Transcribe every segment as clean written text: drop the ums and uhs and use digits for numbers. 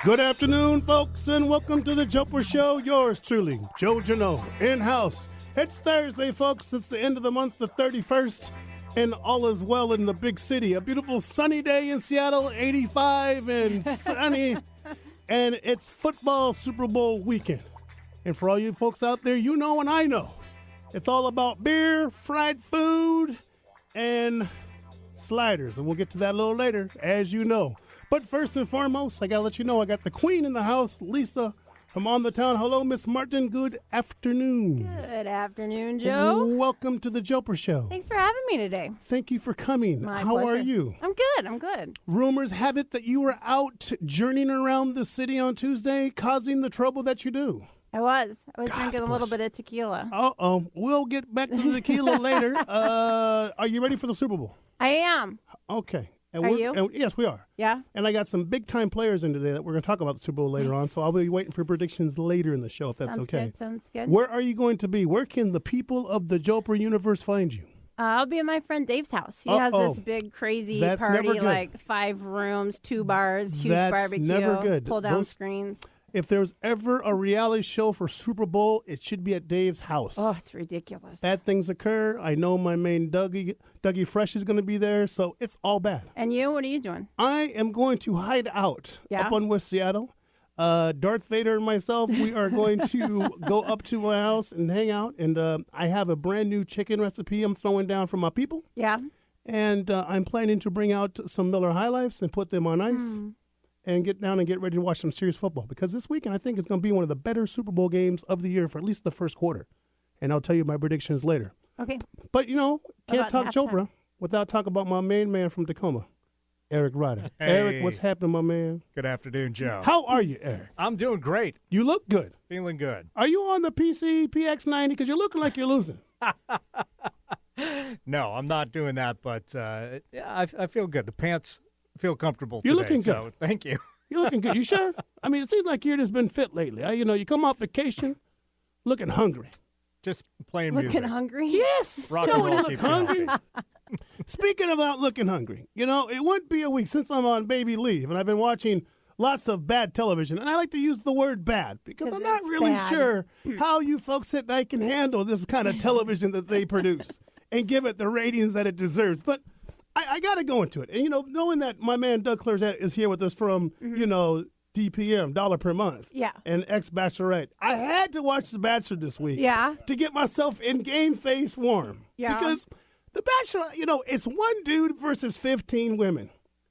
Good afternoon, folks, and welcome to the Jopra Show. Yours truly, Joe Jano, in-house. It's Thursday, folks. It's the end of the month, the 31st, and all is well in the big city. A beautiful sunny day in Seattle, 85 and sunny, and it's football Super Bowl weekend. And for all you folks out there, you know and I know, it's all about beer, fried food, and sliders. And we'll get to that a little later, as you know. But first and foremost, I got to let you know I got the queen in the house, Lisa from On the Town. Hello, Miss Martin. Good afternoon. Good afternoon, Joe. Welcome to the Jopra Show. Thanks for having me today. Thank you for coming. My How pleasure. are you? I'm good. Rumors have it that you were out journeying around the city on Tuesday, causing the trouble that you do. I was Gosh, drinking a little bit of tequila. Uh-oh. We'll get back to the tequila later. Are you ready for the Super Bowl? I am. Okay. Are you? Yes, we are. Yeah? And I got some big-time players in today that we're going to talk about the Super Bowl later on, so I'll be waiting for predictions later in the show, if that's Sounds okay. good. Sounds good. Where are you going to be? Where can the people of the Jopra universe find you? I'll be at my friend Dave's house. He has this big, crazy That's never party, good. like 5 rooms, 2 bars, huge That's barbecue, never good. pull-down screens. If there's ever a reality show for Super Bowl, it should be at Dave's house. Oh, it's ridiculous. Bad things occur. I know my main Dougie Fresh is going to be there, so it's all bad. And you? What are you doing? I am going to hide out up on West Seattle. Darth Vader and myself, we are going to go up to my house and hang out. And I have a brand new chicken recipe I'm throwing down for my people. Yeah. And I'm planning to bring out some Miller High Lifes and put them on ice. And get down and get ready to watch some serious football. Because this weekend, I think it's going to be one of the better Super Bowl games of the year for at least the first quarter. And I'll tell you my predictions later. Okay. But, you know, can't talk halftime? Jopra without talking about my main man from Tacoma, Eric Ryder. Hey. Eric, what's happening, my man? Good afternoon, Joe. How are you, Eric? I'm doing great. You look good. Feeling good. Are you on the PC PX90? Because you're looking like you're losing. No, I'm not doing that, but yeah, I feel good. The pants feel comfortable You're today, looking so good. Thank you. You're looking good. You sure? I mean, it seems like you've just been fit lately. You know, you come off vacation looking hungry. Just playing Looking music. hungry? Yes. Rock You know and when you roll look keeps you hungry. healthy. Speaking about looking hungry, you know, it wouldn't be a week since I'm on baby leave, and I've been watching lots of bad television. And I like to use the word bad because I'm not it's really bad. sure how you folks at night can handle this kind of television that they produce and give it the ratings that it deserves. But I got to go into it. And, you know, knowing that my man Doug Clarzette is here with us from, you know, DPM, dollar per month. Yeah. And ex-Bachelorette. I had to watch The Bachelor this week. Yeah. To get myself in game face form. Yeah. Because The Bachelor, you know, it's one dude versus 15 women.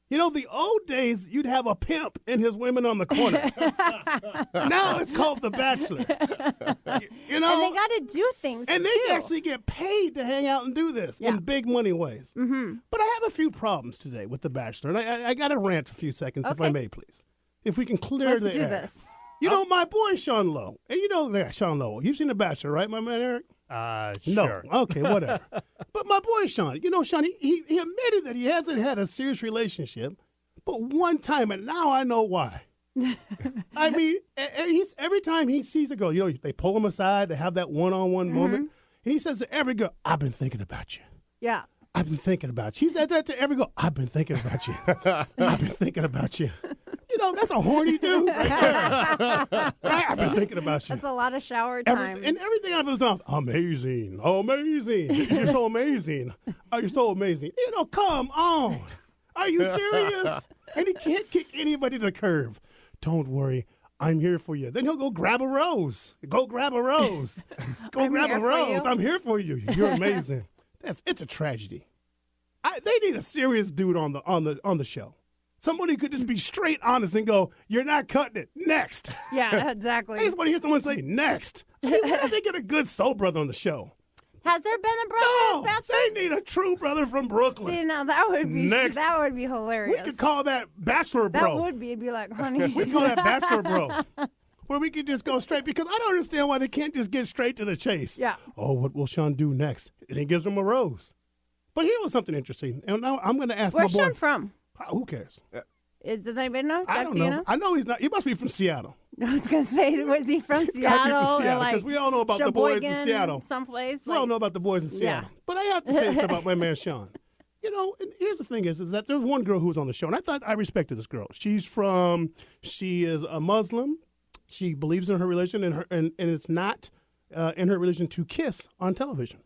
You know, the old days, you'd have a pimp and his women on the corner. Now it's called The Bachelor. You know? And they got to do things, And too. they actually get paid to hang out and do this in big money ways. Mm-hmm. But I have a few problems today with The Bachelor. And I got to rant a few seconds, if I Okay. may, please. If we can clear Let's the do air. this. You know, my boy Sean Lowe. And you know that Sean Lowe. You've seen The Bachelor, right, my man Eric? Sure. No. Okay, whatever. But my boy Sean, you know, Sean, he admitted that he hasn't had a serious relationship, but one time, and now I know why. I mean, every time he sees a girl, you know, they pull him aside to have that one-on-one moment, and he says to every girl, "I've been thinking about you. Yeah. I've been thinking about you." He says that to every girl, "I've been thinking about you. I've been thinking about you." You know, that's a horny dude. Right? I've been thinking about you. That's a lot of shower time. And everything out of his mouth, amazing. You're so amazing. Oh, you're so amazing. You know, come on. Are you serious? And he can't kick anybody to the curb. Don't worry. I'm here for you. Then he'll go grab a rose. Go grab a rose. Go grab a rose. I'm here for you. You're amazing. It's a tragedy. They need a serious dude on the show. Somebody who could just be straight honest and go, "You're not cutting it. Next." Yeah, exactly. I just want to hear someone say, "Next." I mean, why don't they get a good soul brother on the show? Has there been a brother No, Bachelor? they need a true brother from Brooklyn. See, now that would be Next. We hilarious. could call that Bachelor that Bro. would be. It'd be like, honey. We could call that Bachelor Bro. Where we could just go straight, because I don't understand why they can't just get straight to the chase. Yeah. Oh, what will Sean do next? And he gives him a rose. But here was something interesting. And now I'm going to ask Where's my boy. Sean from? Who cares? Does anybody know? I Jeff, don't do you know. I know he's not. He must be from Seattle. I was going to say, was he from Gotta be Seattle? from Seattle, or like 'cause we all know about the boys in Sheboygan, Seattle. Someplace. We all know about the boys in Seattle. Yeah. But I have to say this about my man Sean. You and here's the thing is that there's one girl who was on the show, and I thought I respected this girl. She is a Muslim. She believes in her religion, and it's not in her religion to kiss on television.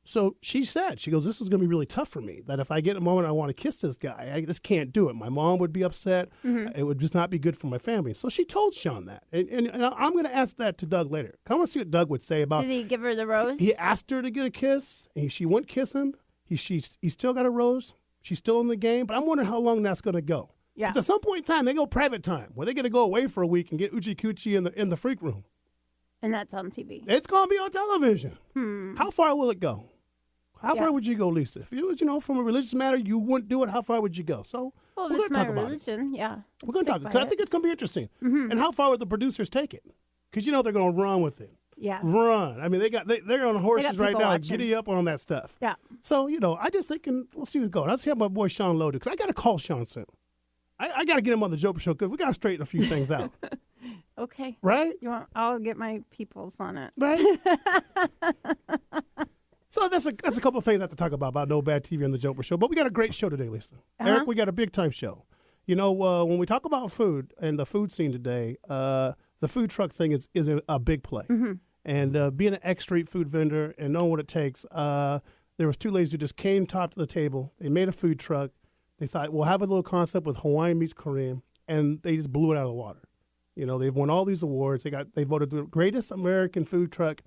So she goes, this is going to be really tough for me, that if I get a moment I want to kiss this guy, I just can't do it. My mom would be upset. It would just not be good for my family. So she told Sean that. And I'm going to ask that to Doug later. Come and see what Doug would say about it. Did he give her the rose? He asked her to get a kiss. And she wouldn't kiss him. He still got a rose. She's still in the game. But I'm wondering how long that's going to go. Yeah. Because at some point in time, they go private time, where they get to go away for a week and get Uchi Coochie in the freak room. And that's on TV. It's going to be on television. How far will it go? How far would you go, Lisa? If it was, from a religious matter, you wouldn't do it. How far would you go? So well, we're if it's going to my talk religion, about it. yeah. We're going to talk about it. I think it's going to be interesting. And how far would the producers take it? Because they're going to run with it. Yeah. Run. I mean, they're on horses right now, watching. giddy up on that stuff. Yeah. So I just thinking, we'll see what's going. I'll see how my boy Sean loaded, because I got to call Sean soon. I got to get him on the Jopra show, because we got to straighten a few things out. Okay. Right? I'll get my peoples on it. Right? So that's a couple of things I have to talk about No Bad TV on the Jopra show. But we got a great show today, Lisa. Eric, we got a big time show. When we talk about food and the food scene today, the food truck thing is a big play. And being an ex-street food vendor and knowing what it takes, there was two ladies who just came top to the table. They made a food truck. They thought, we'll have a little concept with Hawaiian meets Korean, and they just blew it out of the water. They've won all these awards. They voted the greatest American food truck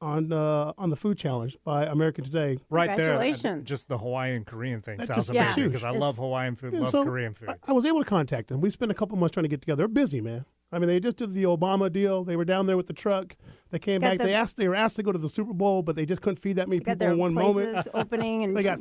on the food challenge by American Today. Right there, Congratulations. just the Hawaiian Korean thing That's sounds just amazing huge. because I love Hawaiian food, love Korean food. I was able to contact them. We spent a couple months trying to get together. They're busy, man. I mean, they just did the Obama deal. They were down there with the truck. They came back. They were asked to go to the Super Bowl, but they just couldn't feed that many people in one moment. Opening and they got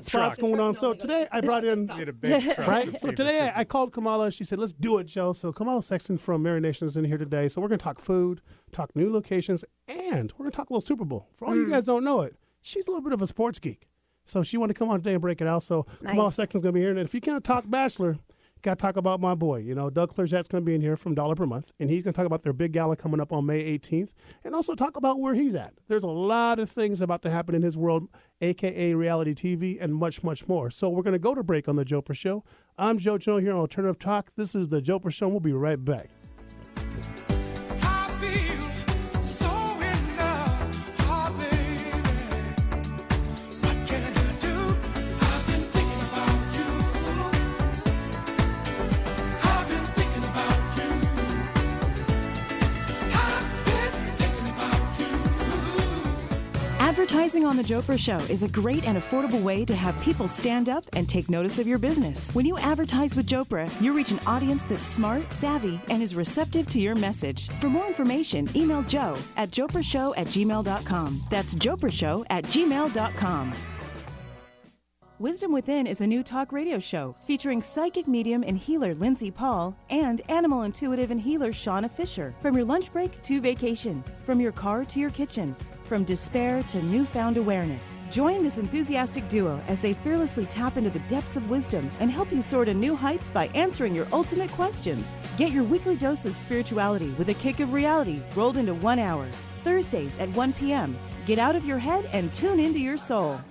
spots going on. So today I brought in a big truck right. So today I called Kamala. She said, "Let's do it, Joe." So Kamala Sexton from Marination is in here today. So we're going to talk food, talk new locations, and we're going to talk a little Super Bowl. For all you guys don't know it, she's a little bit of a sports geek. So she wanted to come on today and break it out. So Kamala Sexton's going to be here. And if you can't talk Bachelor, got to talk about my boy. Doug Clerget's going to be in here from $1 per month, and he's going to talk about their big gala coming up on May 18th, and also talk about where he's at. There's a lot of things about to happen in his world, a.k.a. reality TV, and much, much more. So we're going to go to break on The Jopra Show. I'm Joe Joe here on Alternative Talk. This is The Jopra Show, and we'll be right back. Advertising on The Jopra Show is a great and affordable way to have people stand up and take notice of your business. When you advertise with Jopra, you reach an audience that's smart, savvy, and is receptive to your message. For more information, email Joe at joprashow@gmail.com. That's joprashow@gmail.com. Wisdom Within is a new talk radio show featuring psychic medium and healer Lindsay Paul and animal intuitive and healer Shauna Fisher. From your lunch break to vacation, from your car to your kitchen, from despair to newfound awareness. Join this enthusiastic duo as they fearlessly tap into the depths of wisdom and help you soar to new heights by answering your ultimate questions. Get your weekly dose of spirituality with a kick of reality rolled into 1 hour. Thursdays at 1 p.m. Get out of your head and tune into your soul.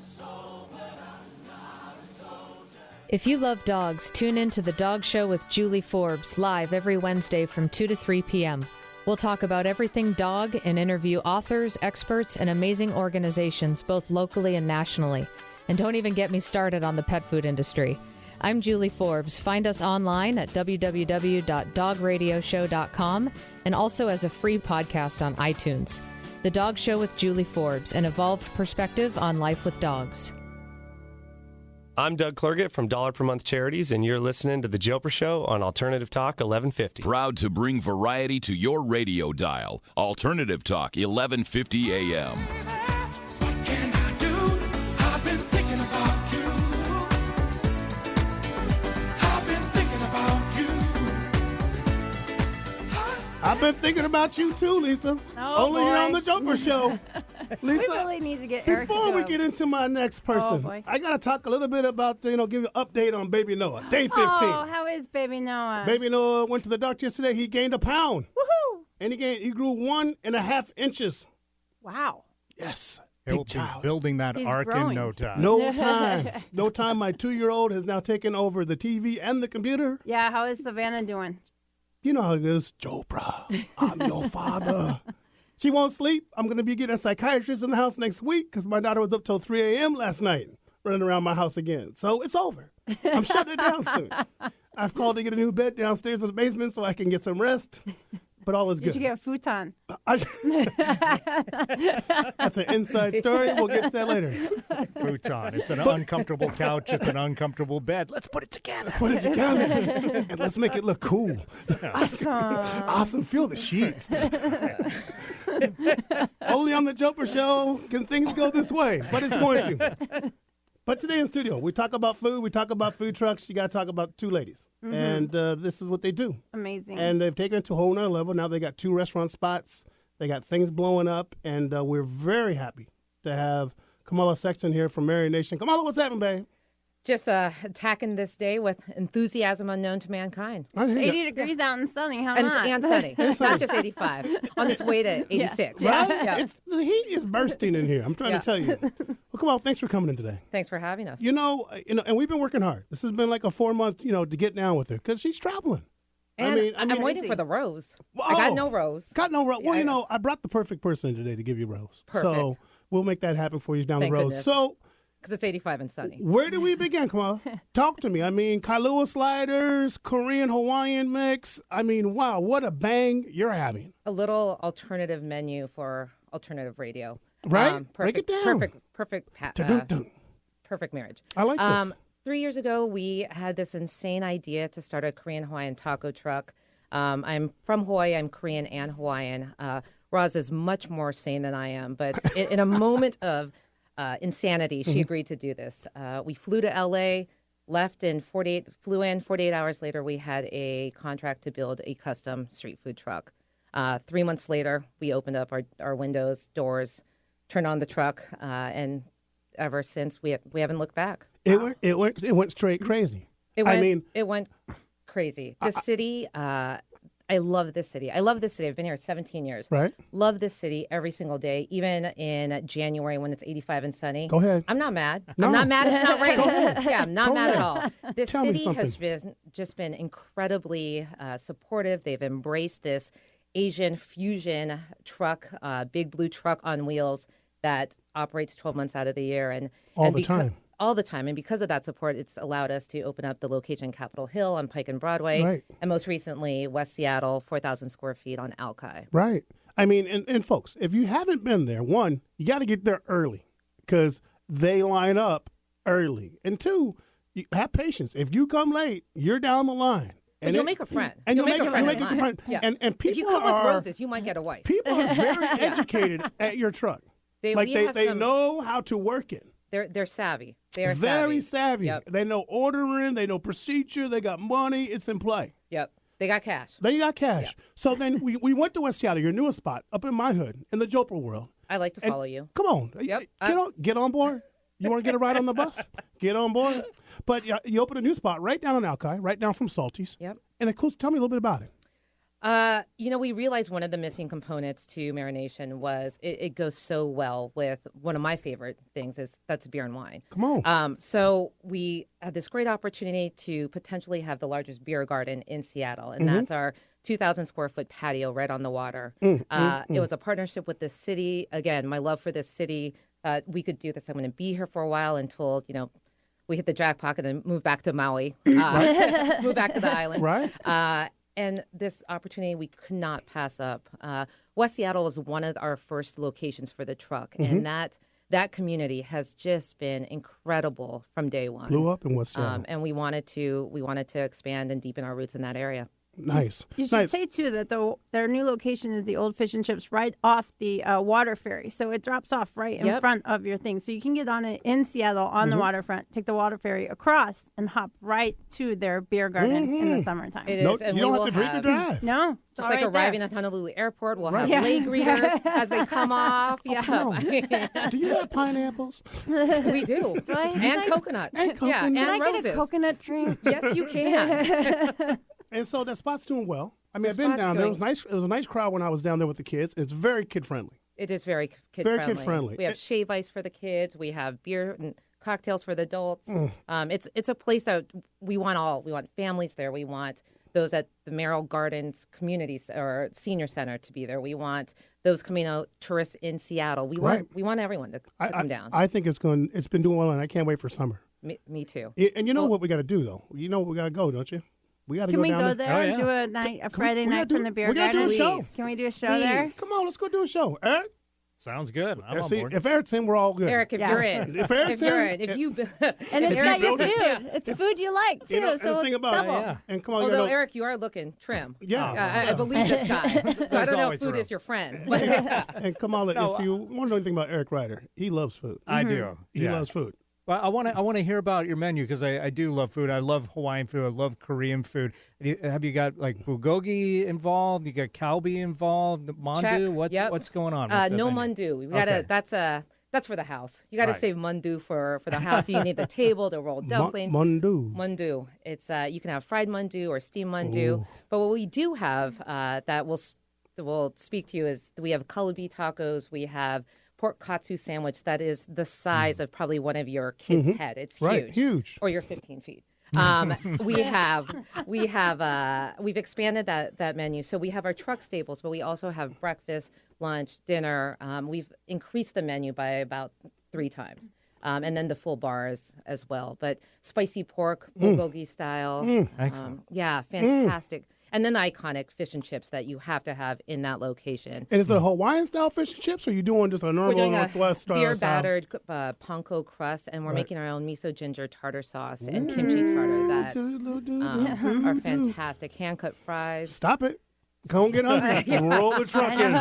If you love dogs, tune in to The Dog Show with Julie Forbes, live every Wednesday from 2 to 3 p.m. We'll talk about everything dog and interview authors, experts, and amazing organizations, both locally and nationally. And don't even get me started on the pet food industry. I'm Julie Forbes. Find us online at www.dogradioshow.com and also as a free podcast on iTunes. The Dog Show with Julie Forbes, an evolved perspective on life with dogs. I'm Doug Clerget from $1 per Month Charities, and you're listening to The Jopra Show on Alternative Talk 1150. Proud to bring variety to your radio dial. Alternative Talk 1150 AM. What can I do? I've been thinking about you. I've been thinking about you. I've been thinking about you too, Lisa. Only here on The Jopra Show. Lisa, we really need to get Eric before to we go. get into my next person, boy. I got to talk a little bit about, give you an update on Baby Noah. Day 15. Oh, how is Baby Noah? Baby Noah went to the doctor yesterday. He gained a pound. Woohoo! And he grew 1.5 inches. Wow. Yes. He'll be building that He's ark growing. in no time. No time. No time. My 2-year-old has now taken over the TV and the computer. Yeah, how is Savannah doing? You know how it is. Jopra, I'm your father. She won't sleep. I'm going to be getting a psychiatrist in the house next week because my daughter was up till 3 a.m. last night running around my house again. So it's over. I'm shutting it down soon. I've called to get a new bed downstairs in the basement so I can get some rest. But all is good. Did you get a futon? That's an inside story. We'll get to that later. Futon. It's an uncomfortable couch. It's an uncomfortable bed. Let's put it together. Put it together and let's make it look cool. Awesome. Awesome. Feel the sheets. Only on the Jopra Show can things go this way, but it's going to. But today in studio, we talk about food. We talk about food trucks. You got to talk about two ladies. Mm-hmm. And this is what they do. Amazing. And they've taken it to a whole nother level. Now they got 2 restaurant spots. They got things blowing up. And we're very happy to have Kamala Sexton here from Marination. Kamala, what's happening, babe? Just attacking this day with enthusiasm unknown to mankind. It's 80 degrees out and sunny. How not? And sunny. It's not just 85. On its way to 86. Right? Yeah. The heat is bursting in here. I'm trying to tell you. Well, Kamala, thanks for coming in today. Thanks for having us. You know, and we've been working hard. This has been like a 4-month, to get down with her because she's traveling. And I'm waiting for the rose. I got no rose. Got no rose. Well, I brought the perfect person today to give you rose. Perfect. So we'll make that happen for you down Thank the road. goodness. So Because it's 85 and sunny. where do we begin, Kamala? Talk to me. I mean, Kailua sliders, Korean Hawaiian mix. I mean, wow, what a bang you're having. A little alternative menu for alternative radio. Right? Break Perfect, it down. perfect marriage. I like this. 3 years ago, we had this insane idea to start a Korean Hawaiian taco truck. I'm from Hawaii. I'm Korean and Hawaiian. Roz is much more sane than I am, but in a moment of insanity, she agreed to do this. We flew to L.A., flew in 48 hours later. We had a contract to build a custom street food truck. 3 months later, we opened up our windows, doors, turned on the truck, and ever since we haven't looked back. It went straight crazy. It went crazy. This city, I love this city. I've been here 17 years. Right. Love this city every single day, even in January when it's 85 and sunny. Go ahead. I'm not mad. No. I'm not mad it's not raining. Yeah, I'm not Go mad ahead. at all. This Tell me city has something. just been incredibly supportive. They've embraced this Asian fusion truck, big blue truck on wheels that operates 12 months out of the year. All the time. All the time. And because of that support, it's allowed us to open up the location Capitol Hill on Pike and Broadway. Right. And most recently, West Seattle, 4,000 square feet on Alki. Right. I mean, and folks, if you haven't been there, 1, you got to get there early because they line up early. And 2, you have patience. If you come late, you're down the line. But you'll make a friend. And you'll make a friend. a friend. Yeah. And people if you come are, with roses, you might get a wife. People are very educated at your truck. They know how to work it. They're savvy. They are very savvy. Yep. They know ordering. They know procedure. They got money. It's in play. Yep. They got cash. They got cash. Yep. So then we went to West Seattle, your newest spot, up in my hood, in the Jopra world. I like to follow you. Come on. Yep. Get on board. You want to get a ride on the bus? Get on board. But you opened a new spot right down on Alki, right down from Salty's. Yep. And cool. Tell me a little bit about it. We realized one of the missing components to Marination was it goes so well with one of my favorite things that's beer and wine. Come on. So we had this great opportunity to potentially have the largest beer garden in Seattle, and that's our 2,000 square foot patio right on the water. It was a partnership with the city. Again, my love for this city. We could do this. I'm going to be here for a while until, we hit the jackpot and then move back to Maui, move back to the islands. Right. And this opportunity we could not pass up. West Seattle was one of our first locations for the truck, and that community has just been incredible from day one. Blew up in West Seattle. And we wanted to expand and deepen our roots in that area. Nice. You should say, too, that their new location is the Old Fish and Chips right off the water ferry. So it drops off right in front of your thing. So you can get on it in Seattle on the waterfront, take the water ferry across, and hop right to their beer garden in the summertime. It is, and you don't we have to drink or drive. No. Just like right arriving there. at Honolulu Airport, we'll have Yeah. lake readers as they come off. Yeah, Come on. Do you have pineapples? we do. And coconuts. And Yeah, and coconut. Can I roses. get a coconut drink? Yes, you can. And so that spot's doing well. I mean, I've been spot's down there. doing- It was nice. It was a nice crowd when I was down there with the kids. It's very kid friendly. It is very kid Very friendly. kid-friendly. We have shave ice for the kids. We have beer and cocktails for the adults. It's a place that we want all. We want families there. We want those at the Merrill Gardens Community or Senior Center to be there. We want those coming out tourists in Seattle. We want everyone to come down. I think it's been doing well, and I can't wait for summer. Me too. And you know what we got to do though? You know we got to go, don't you? We got to Can go we down go there. there and do a Friday night from the beer we gotta garden? do a show. Can we do a show there? Come on, let's go do a show. Eric? Sounds good. I'm on See, board. if Eric's in, we're all good. Eric, if you're in, If Eric's you're in, in, if you, And it's got your food. Yeah. It's food you like too, You know, and so the thing it's about double. Yeah. And come on, Although you know, Eric, you are looking trim. yeah. I believe this guy, so I There's don't know if always food room. is your friend. And Kamala, if you want to know anything about Eric Ryder, he loves food. I do. He Yeah. loves food. Well, I want to hear about your menu because I do love food. I love Hawaiian food. I love Korean food. Have you got like bulgogi involved? You got kalbi involved? Mandu? Check. What's going on? with the No menu? mandu. We gotta. Okay. That's for the house. You got to Right. save mandu for the house. So you need the table, the rolled dumplings. Mandu. Mandu. It's you can have fried mandu or steamed mandu. But what we do have that will speak to you is we have kalabi tacos. We have pork katsu sandwich that is the size of probably one of your kids' head. It's Right, huge. Or you're 15 feet. We've expanded that menu. So we have our truck staples, but we also have breakfast, lunch, dinner. We've increased the menu by about 3 times. And then the full bars as well. But spicy pork, bulgogi style. Excellent. Yeah, fantastic. And then the iconic fish and chips that you have to have in that location. And is it a Hawaiian style fish and chips, or are you doing just a We're normal doing a Northwest style? beer battered panko crust, and we're making our own miso ginger tartar sauce and kimchi tartar that are fantastic. Hand cut fries. Stop it. Don't get hungry. Roll the truck in.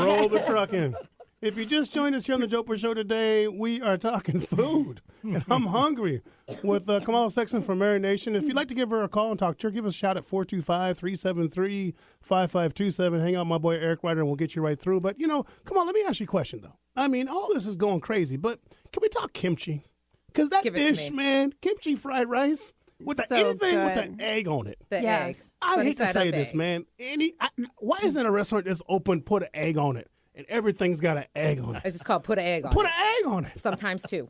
Roll the truck in. If you just joined us here on the Jopra Show today, we are talking food. And I'm hungry with Kamala Sexton from Marination. If you'd like to give her a call and talk to her, give us a shout at 425-373-5527. Hang out with my boy Eric Ryder and we'll get you right through. But, come on, let me ask you a question, though. I mean, all this is going crazy, but can we talk kimchi? Because that Give it to dish, me. man, kimchi fried rice with So anything with good. an egg on it. The Yes. egg. I hate to Sunny side say up this, egg. man. Why isn't a restaurant that's open put an egg on it and everything's got an egg on it? It's just called put an egg on Put it. an egg on it. Sometimes two.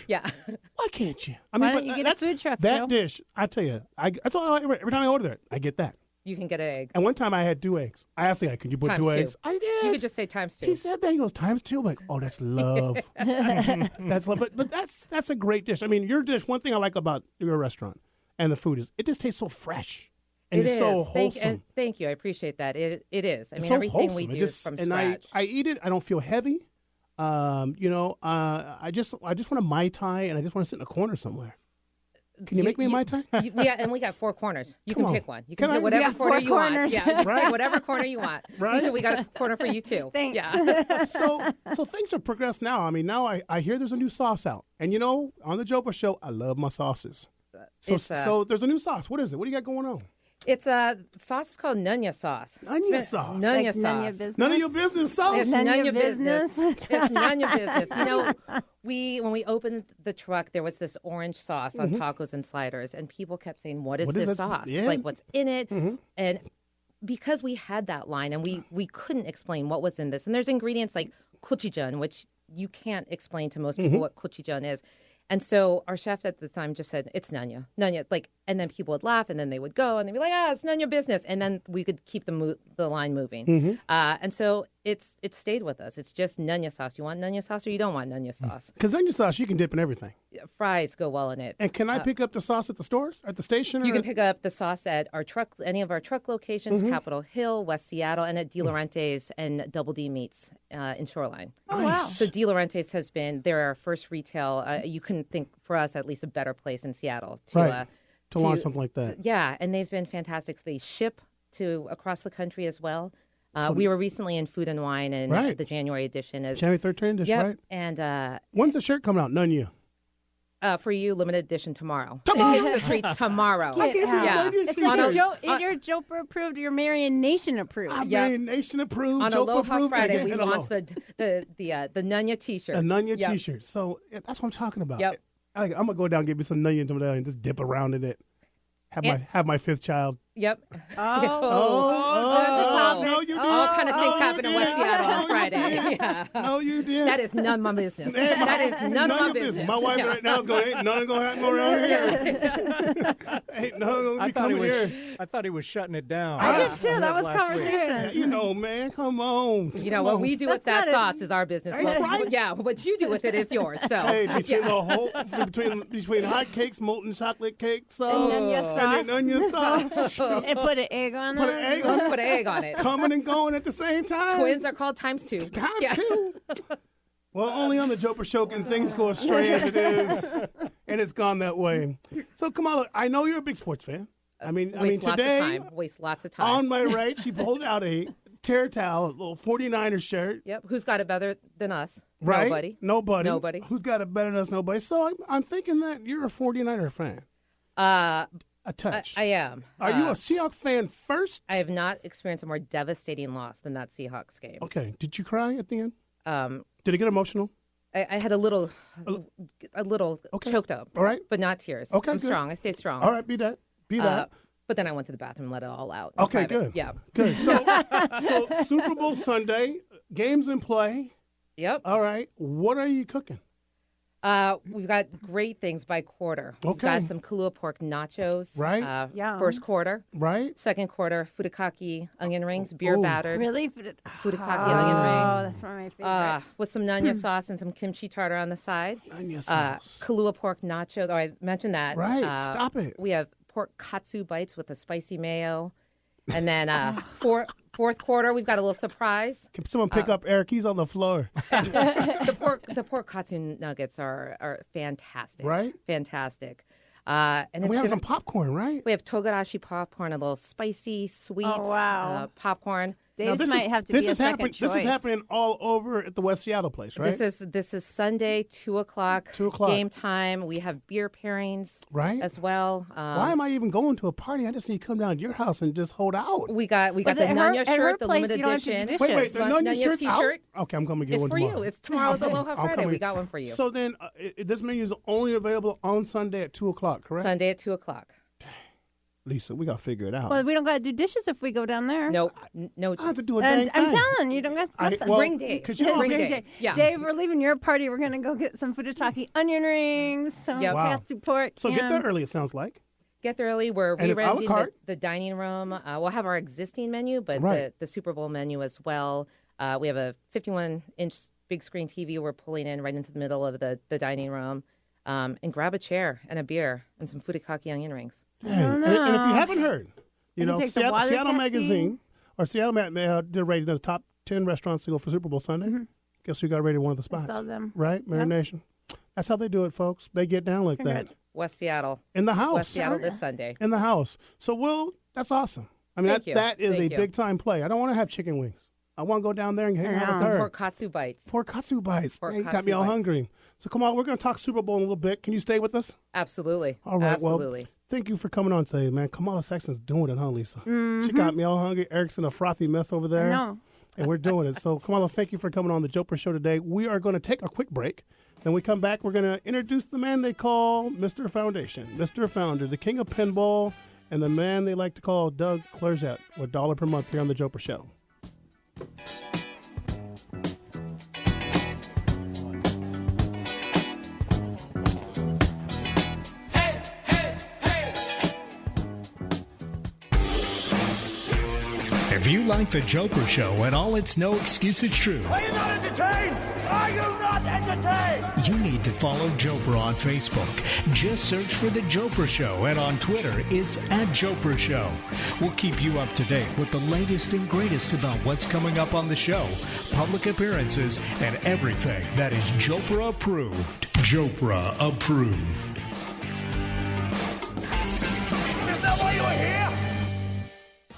Yeah. Why can't you? I Why mean, don't you get a that's, food truck, that Joe? dish, I tell you, that's all. Every time I order that, I get that. You can get an egg. And one time I had 2 eggs. I asked the guy, "Can you put Times 2 2. eggs?" I did. You could just say times 2. He said that. He goes times 2. I'm like, oh, that's love. That's love. But that's a great dish. I mean, your dish. One thing I like about your restaurant and the food is it just tastes so fresh. And It it's is. so wholesome. Thank you. I appreciate that. It is. I It's mean, so everything wholesome. we It do just, is from and scratch. I eat it. I don't feel heavy. I just want a Mai Tai, and I just want to sit in a corner somewhere. Can you make me a Mai Tai? And we got 4 corners. You Come can on. pick one. You Can can I? pick whatever We got corner 4 you corners. want. Yeah, you can Right. pick whatever corner you want. Right. Lisa, we got a corner for you too. Thanks. Yeah. So things have progressed now. I mean, now I hear there's a new sauce out, and on the Jopra Show, I love my sauces. So there's a new sauce. What is it? What do you got going on? It's sauce is called Nunya sauce. Nunya sauce. Nunya Like none of your sauce. business. None of your business sauce. It's None of none your your business. business. It's none your business. When we opened the truck, there was this orange sauce on tacos and sliders, and people kept saying, "What is What is this that? sauce? Yeah. Like, what's in it?" And because we had that line, and we couldn't explain what was in this, and there's ingredients like gochujang, which you can't explain to most people what gochujang is. And so our chef at the time just said, "It's Nunya." And then people would laugh, and then they would go, and they'd be like, "It's none of your business." And then we could keep the line moving. And so it stayed with us. It's just Nunya sauce. You want Nunya sauce or you don't want Nunya sauce? Because Nunya sauce, you can dip in everything. Fries go well in it. And can I pick up the sauce at the stores, at the station? You or- can pick up the sauce at any of our truck locations, Capitol Hill, West Seattle, and at De Laurentiis and Double D Meats in Shoreline. Oh, wow. So De Laurentiis has been, they're our first retail, you couldn't think for us at least a better place in Seattle to Right. To launch something like that. Yeah, and they've been fantastic. They ship to across the country as well. We were recently in Food and Wine in Right. the January edition. January 13th, Yep. right? And When's the shirt coming out? Nunya. for you, limited edition tomorrow. Tomorrow? It hits the streets tomorrow. Yeah. If you're Jopra approved, you're Marination approved. Yep. Marination approved. On Jopra Aloha approved, Friday, and we Aloha. launched the Nunya T-shirt. A Nunya Yep. T-shirt. So that's what I'm talking about. Yep. I'm gonna go down and get me some Nunya and just dip around in it. Have my 5th child Yep. There's a topic. No, you didn't. All kind of things happen in you West didn't. Seattle No, on you Friday. didn't. Yeah. No, you didn't. That is none of my business. Hey, That is none of my business. My wife Yeah. right now is going, ain't nothing going to happen around here. Ain't nothing going to be coming here. I thought he was shutting it down. I did too. That was Last week. conversation. You know, man, come on. You know, what we do with that That's not sauce is our business. That's right. Yeah, what you do with it is yours. So, Hey, between hot cakes, molten chocolate cake sauce, And onion sauce. and then onion sauce, And put an egg on put it. an egg on it, put an egg on it. coming and going at the same time. Twins are called times two. Times Yeah. two. Well, only on the Jopra Show can things go astray as it is, and it's gone that way. So, Kamala, I know you're a big sports fan. I mean, Waste lots today of time. Waste lots of time. on my right, she pulled out a tear towel, a little 49er shirt. Yep. Who's got it better than us? Right? Nobody. Nobody. Who's got it better than us? Nobody. So I'm thinking that you're a 49er fan. A touch. I am. Are you a Seahawks fan first? I have not experienced a more devastating loss than that Seahawks game. Okay. Did you cry at the end? Did it get emotional? I had a little Okay. choked up. All right. But not tears. Okay, I'm good. strong. I stayed strong. All right. Be that. But then I went to the bathroom and let it all out. in Okay, private. good. Yeah. Good. So Super Bowl Sunday, games in play. Yep. All right. What are you cooking? We've got great things by quarter. We've Okay. got some Kahlua pork nachos. Right. Yum. First quarter. Right? Second quarter, furikake onion rings, beer Ooh. battered. Really? Furikake onion Oh, rings. that's one of my favorites. With some nanya sauce and some kimchi tartar on the side. Onion sauce. Kahlua pork nachos. Oh, I mentioned that. Right. Stop it. We have pork katsu bites with a spicy mayo. And then fourth quarter, we've got a little surprise. Can someone pick up Eric? He's on the floor. The pork katsu nuggets are fantastic. Right? Fantastic. And And it's we have gonna- some popcorn, right? we have togarashi popcorn, a little spicy, sweet wow. popcorn. Dave's this might is, have to this be a is second happening. choice. This is happening all over at the West Seattle place, right? This is Sunday, 2:00. 2:00. Game time. We have beer pairings Right? as well. Why am I even going to a party? I just need to come down to your house and just hold out. We got the at her- Nanya at her shirt, the place, limited you don't have to do edition. dishes. Wait, the Nanya shirt's T-shirt. out? Okay, I'm going to get It's one for tomorrow. you. It's tomorrow's Aloha I'm Friday. coming. We got one for you. So then, this menu is only available on Sunday at 2:00, correct? Sunday at 2:00. Lisa, we got to figure it out. Well, we don't got to do dishes if we go down there. No. I have to do a And dang I'm thing. telling you, don't got to nothing. Bring Dave. Could you Bring Dave, Dave. Yeah. Dave, we're leaving your party. We're going to go get some furikake onion rings, some Yep. Wow. katsu pork. So get there and- early, it sounds like. Get there early. We're And it's a la rearranging carte? the dining room. We'll have our existing menu, but Right. the Super Bowl menu as well. We have a 51-inch big screen TV we're pulling in right into the middle of the dining room. And grab a chair and a beer and some furikake onion rings. And if you haven't heard, you You know, take the Seattle, water Seattle taxi. Magazine or Seattle did a rating of the top 10 restaurants to go for Super Bowl Sunday. Guess who got rated one of the spots? saw them. Right? Marination. That's how they do it, folks. They get down like that. Congrats. West Seattle. In the house. West Seattle this Sunday. In the house. So, that's awesome. I mean, Thank you. that is Thank a you. big time play. I don't want to have chicken wings. I want to go down there and hang out with Some her. pork katsu bites. Pork katsu bites. Pork Man, you got katsu me all bites. hungry. So come on, we're going to talk Super Bowl in a little bit. Can you stay with us? Absolutely. All right. Absolutely. Well, thank you for coming on today, man. Kamala Sexton's doing it, huh, Lisa? She got me all hungry. Eric's in a frothy mess over there. No. And we're doing it. So, Kamala, thank you for coming on the Jopra Show today. We are going to take a quick break. Then we come back. We're going to introduce the man they call Mr. Foundation, Mr. Founder, the king of pinball, and the man they like to call Doug Clerzett, with $1 per month here on the Jopra Show. If you like the Jopra Show and all its no excuses truth, Are you not entertained? Are you not entertained? you need to follow Jopra on Facebook. Just search for the Jopra Show, and on Twitter, it's @Jopra Show. We'll keep you up to date with the latest and greatest about what's coming up on the show, public appearances, and everything that is Jopra approved. Jopra approved. Is that why you were here?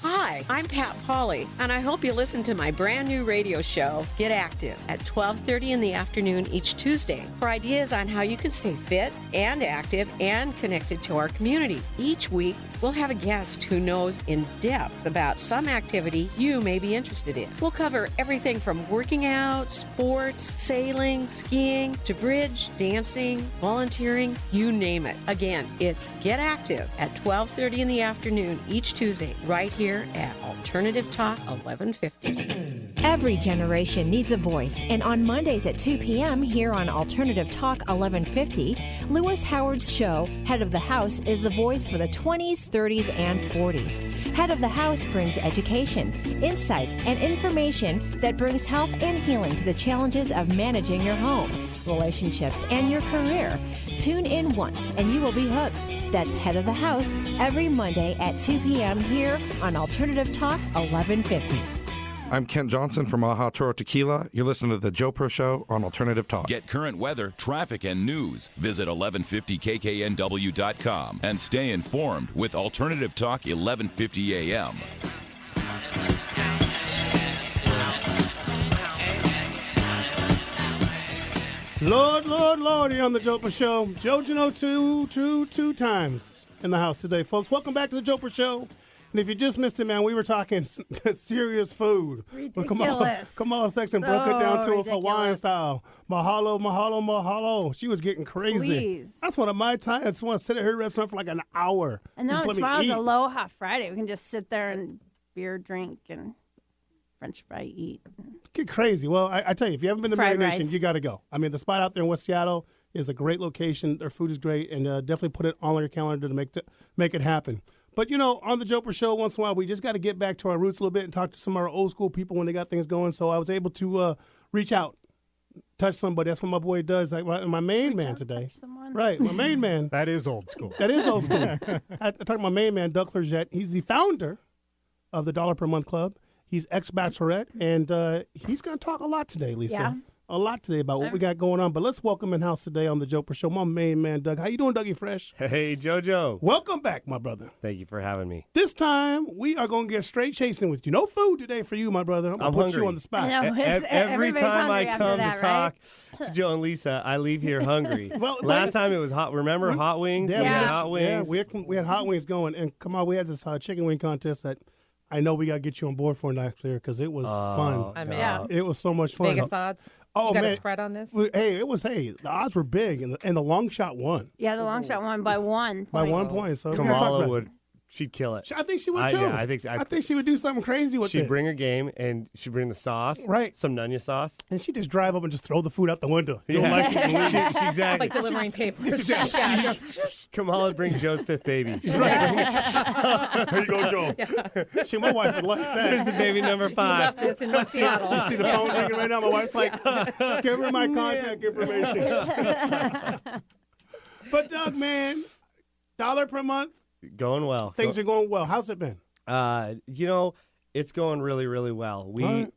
Hi, Hi, I'm Pat Pauley, and I hope you listen to my brand new radio show, Get Active, at 12:30 in the afternoon each Tuesday for ideas on how you can stay fit and active and connected to our community. Each week, we'll have a guest who knows in depth about some activity you may be interested in. We'll cover everything from working out, sports, sailing, skiing, to bridge, dancing, volunteering, you name it. Again, it's Get Active at 12:30 in the afternoon each Tuesday, right here at Alternative Talk 1150. Every generation needs a voice, and on Mondays at 2 p.m. here on Alternative Talk 1150, Lewis Howard's show, Head of the House, is the voice for the 20s, 30s, and 40s. Head of the House brings education, insight, and information that brings health and healing to the challenges of managing your home, relationships, and your career. Tune in once and you will be hooked. That's Head of the House every Monday at 2 p.m. here on Alternative Talk 1150. I'm Kent Johnson from Aha Toro Tequila. You're listening to The Jopra Show on Alternative Talk. Get current weather, traffic, and news. Visit 1150kknw.com and stay informed with Alternative Talk 1150 AM. Lordy on the Jopra Show. Joe Jano two times in the house today, folks. Welcome back to the Jopra Show. And if you just missed it, man, we were talking serious food. Ridiculous. Kamala Sexton broke it down to us Hawaiian style. Mahalo, mahalo, mahalo. She was getting crazy. Please. That's one of my times. I just want to sit at her restaurant for like an hour. And now Just let me tomorrow's eat. Aloha Friday. We can just sit there and beer drink and French fry eat. Get crazy. Well, I tell you, if you haven't been to Fried Marination, rice. you got to go. I mean, the spot out there in West Seattle is a great location. Their food is great, and definitely put it on your calendar to make it happen. But, you know, on the Jopra Show, once in a while, we just got to get back to our roots a little bit and talk to some of our old school people when they got things going. So I was able to reach out, touch somebody. That's what my boy does. Like my main man today. Right, my main man. That is old school. That is old school. I talked to my main man, Doug Clerget. He's the founder of the $1 per month club. He's ex-bachelorette, and he's going to talk a lot today, Lisa. Yeah. A lot today about what we got going on. But let's welcome in-house today on the Jopra Show, my main man, Doug. How you doing, Dougie Fresh? Hey, JoJo. Welcome back, my brother. Thank you for having me. This time, we are going to get straight chasing with you. No food today for you, my brother. I'm going to put hungry. you on the spot. I know. Every Everybody's time I hungry after come that, to talk to Joe and Lisa, I leave here hungry. Well, Last time it was hot. Remember hot wings? Yeah, We had Yeah. hot wings. Yeah, we had hot wings going. And come on, we had this chicken wing contest that I know we got to get you on board for next year because it was fun. I'm in. Yeah. It was so much fun. Vegas odds. Oh, You got man. a spread on this? Hey, the odds were big, and the long shot won Yeah, the long shot won by 1 point. by 1 point. So we gotta talk Kamala about it. would. She'd kill it. I think she would too. Yeah, I think she would do something crazy with she'd it. bring her game, and she'd bring the sauce. Right. Some Nunya sauce. And she just drive up and just throw the food out the window. You don't Yeah. like it? She exactly. Like delivering papers. Kamala would bring Joe's fifth baby. Here you go, Joe. See, my wife would like that. There's the baby number 5. Left this in West Seattle. You see the phone ringing right now? My wife's like, give her my contact information. But Doug, man, $1 per month, Going well. things are going well. How's it been? It's going really, really well. We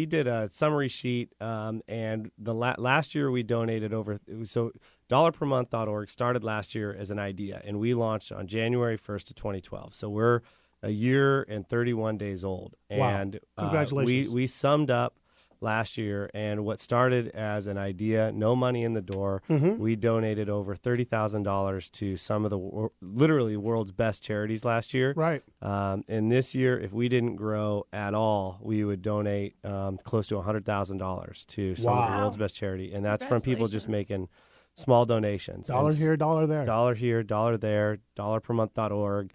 did a summary sheet, and the last year we donated over. So $1permonth.org started last year as an idea, and we launched on January 1st of 2012. So we're a year and 31 days old. Wow. And Congratulations. we summed up last year, and what started as an idea, no money in the door, we donated over $30,000 to some of the literally world's best charities last year. Right. And this year, if we didn't grow at all, we would donate close to $100,000 to some of the world's best charity, and that's from people just making small donations. Dollar here, dollar there. Dollar here, dollar there, $1permonth.org.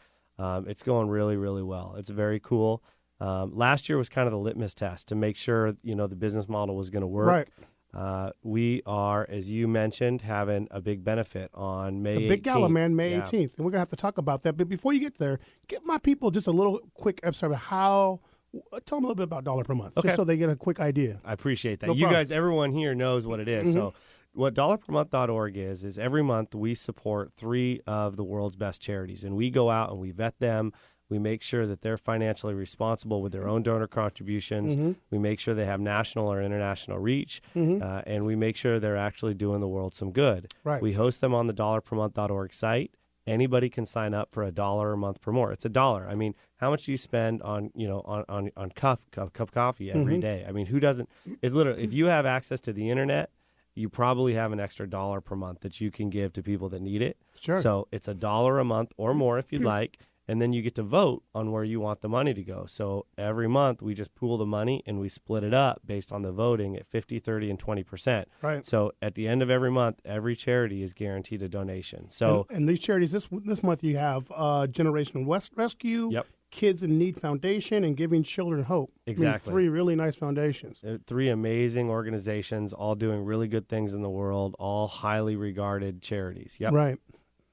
It's going really, really well. It's very cool. Last year was kind of the litmus test to make sure, the business model was going to work. Right. We are, as you mentioned, having a big benefit on May 18th. The big gala, man, May Yeah. 18th. And we're going to have to talk about that. But before you get there, give my people just a little quick episode of how, tell them a little bit about $1 per month, Okay. just so they get a quick idea. I appreciate that. No You problem. guys, everyone here knows what it is. So what $1permonth.org is every month we support 3 of the world's best charities. And we go out and we vet them. We make sure that they're financially responsible with their own donor contributions. We make sure they have national or international reach. And we make sure they're actually doing the world some good. Right. We host them on the $1permonth.org site. Anybody can sign up for $1 a month for more. It's $1. I mean, how much do you spend on cup of coffee every day? I mean, who doesn't? It's literally, if you have access to the internet, you probably have an extra $1 per month that you can give to people that need it. Sure. So it's $1 a month or more if you'd like. And then you get to vote on where you want the money to go. So every month we just pool the money and we split it up based on the voting at 50, 30, and 20%. Right. So at the end of every month, every charity is guaranteed a donation. So and these charities, this month you have Generation Rescue, Yep. Kids in Need Foundation, and Giving Children Hope. Exactly. I mean, 3 really nice foundations. 3 amazing organizations, all doing really good things in the world, all highly regarded charities. Yep. Right.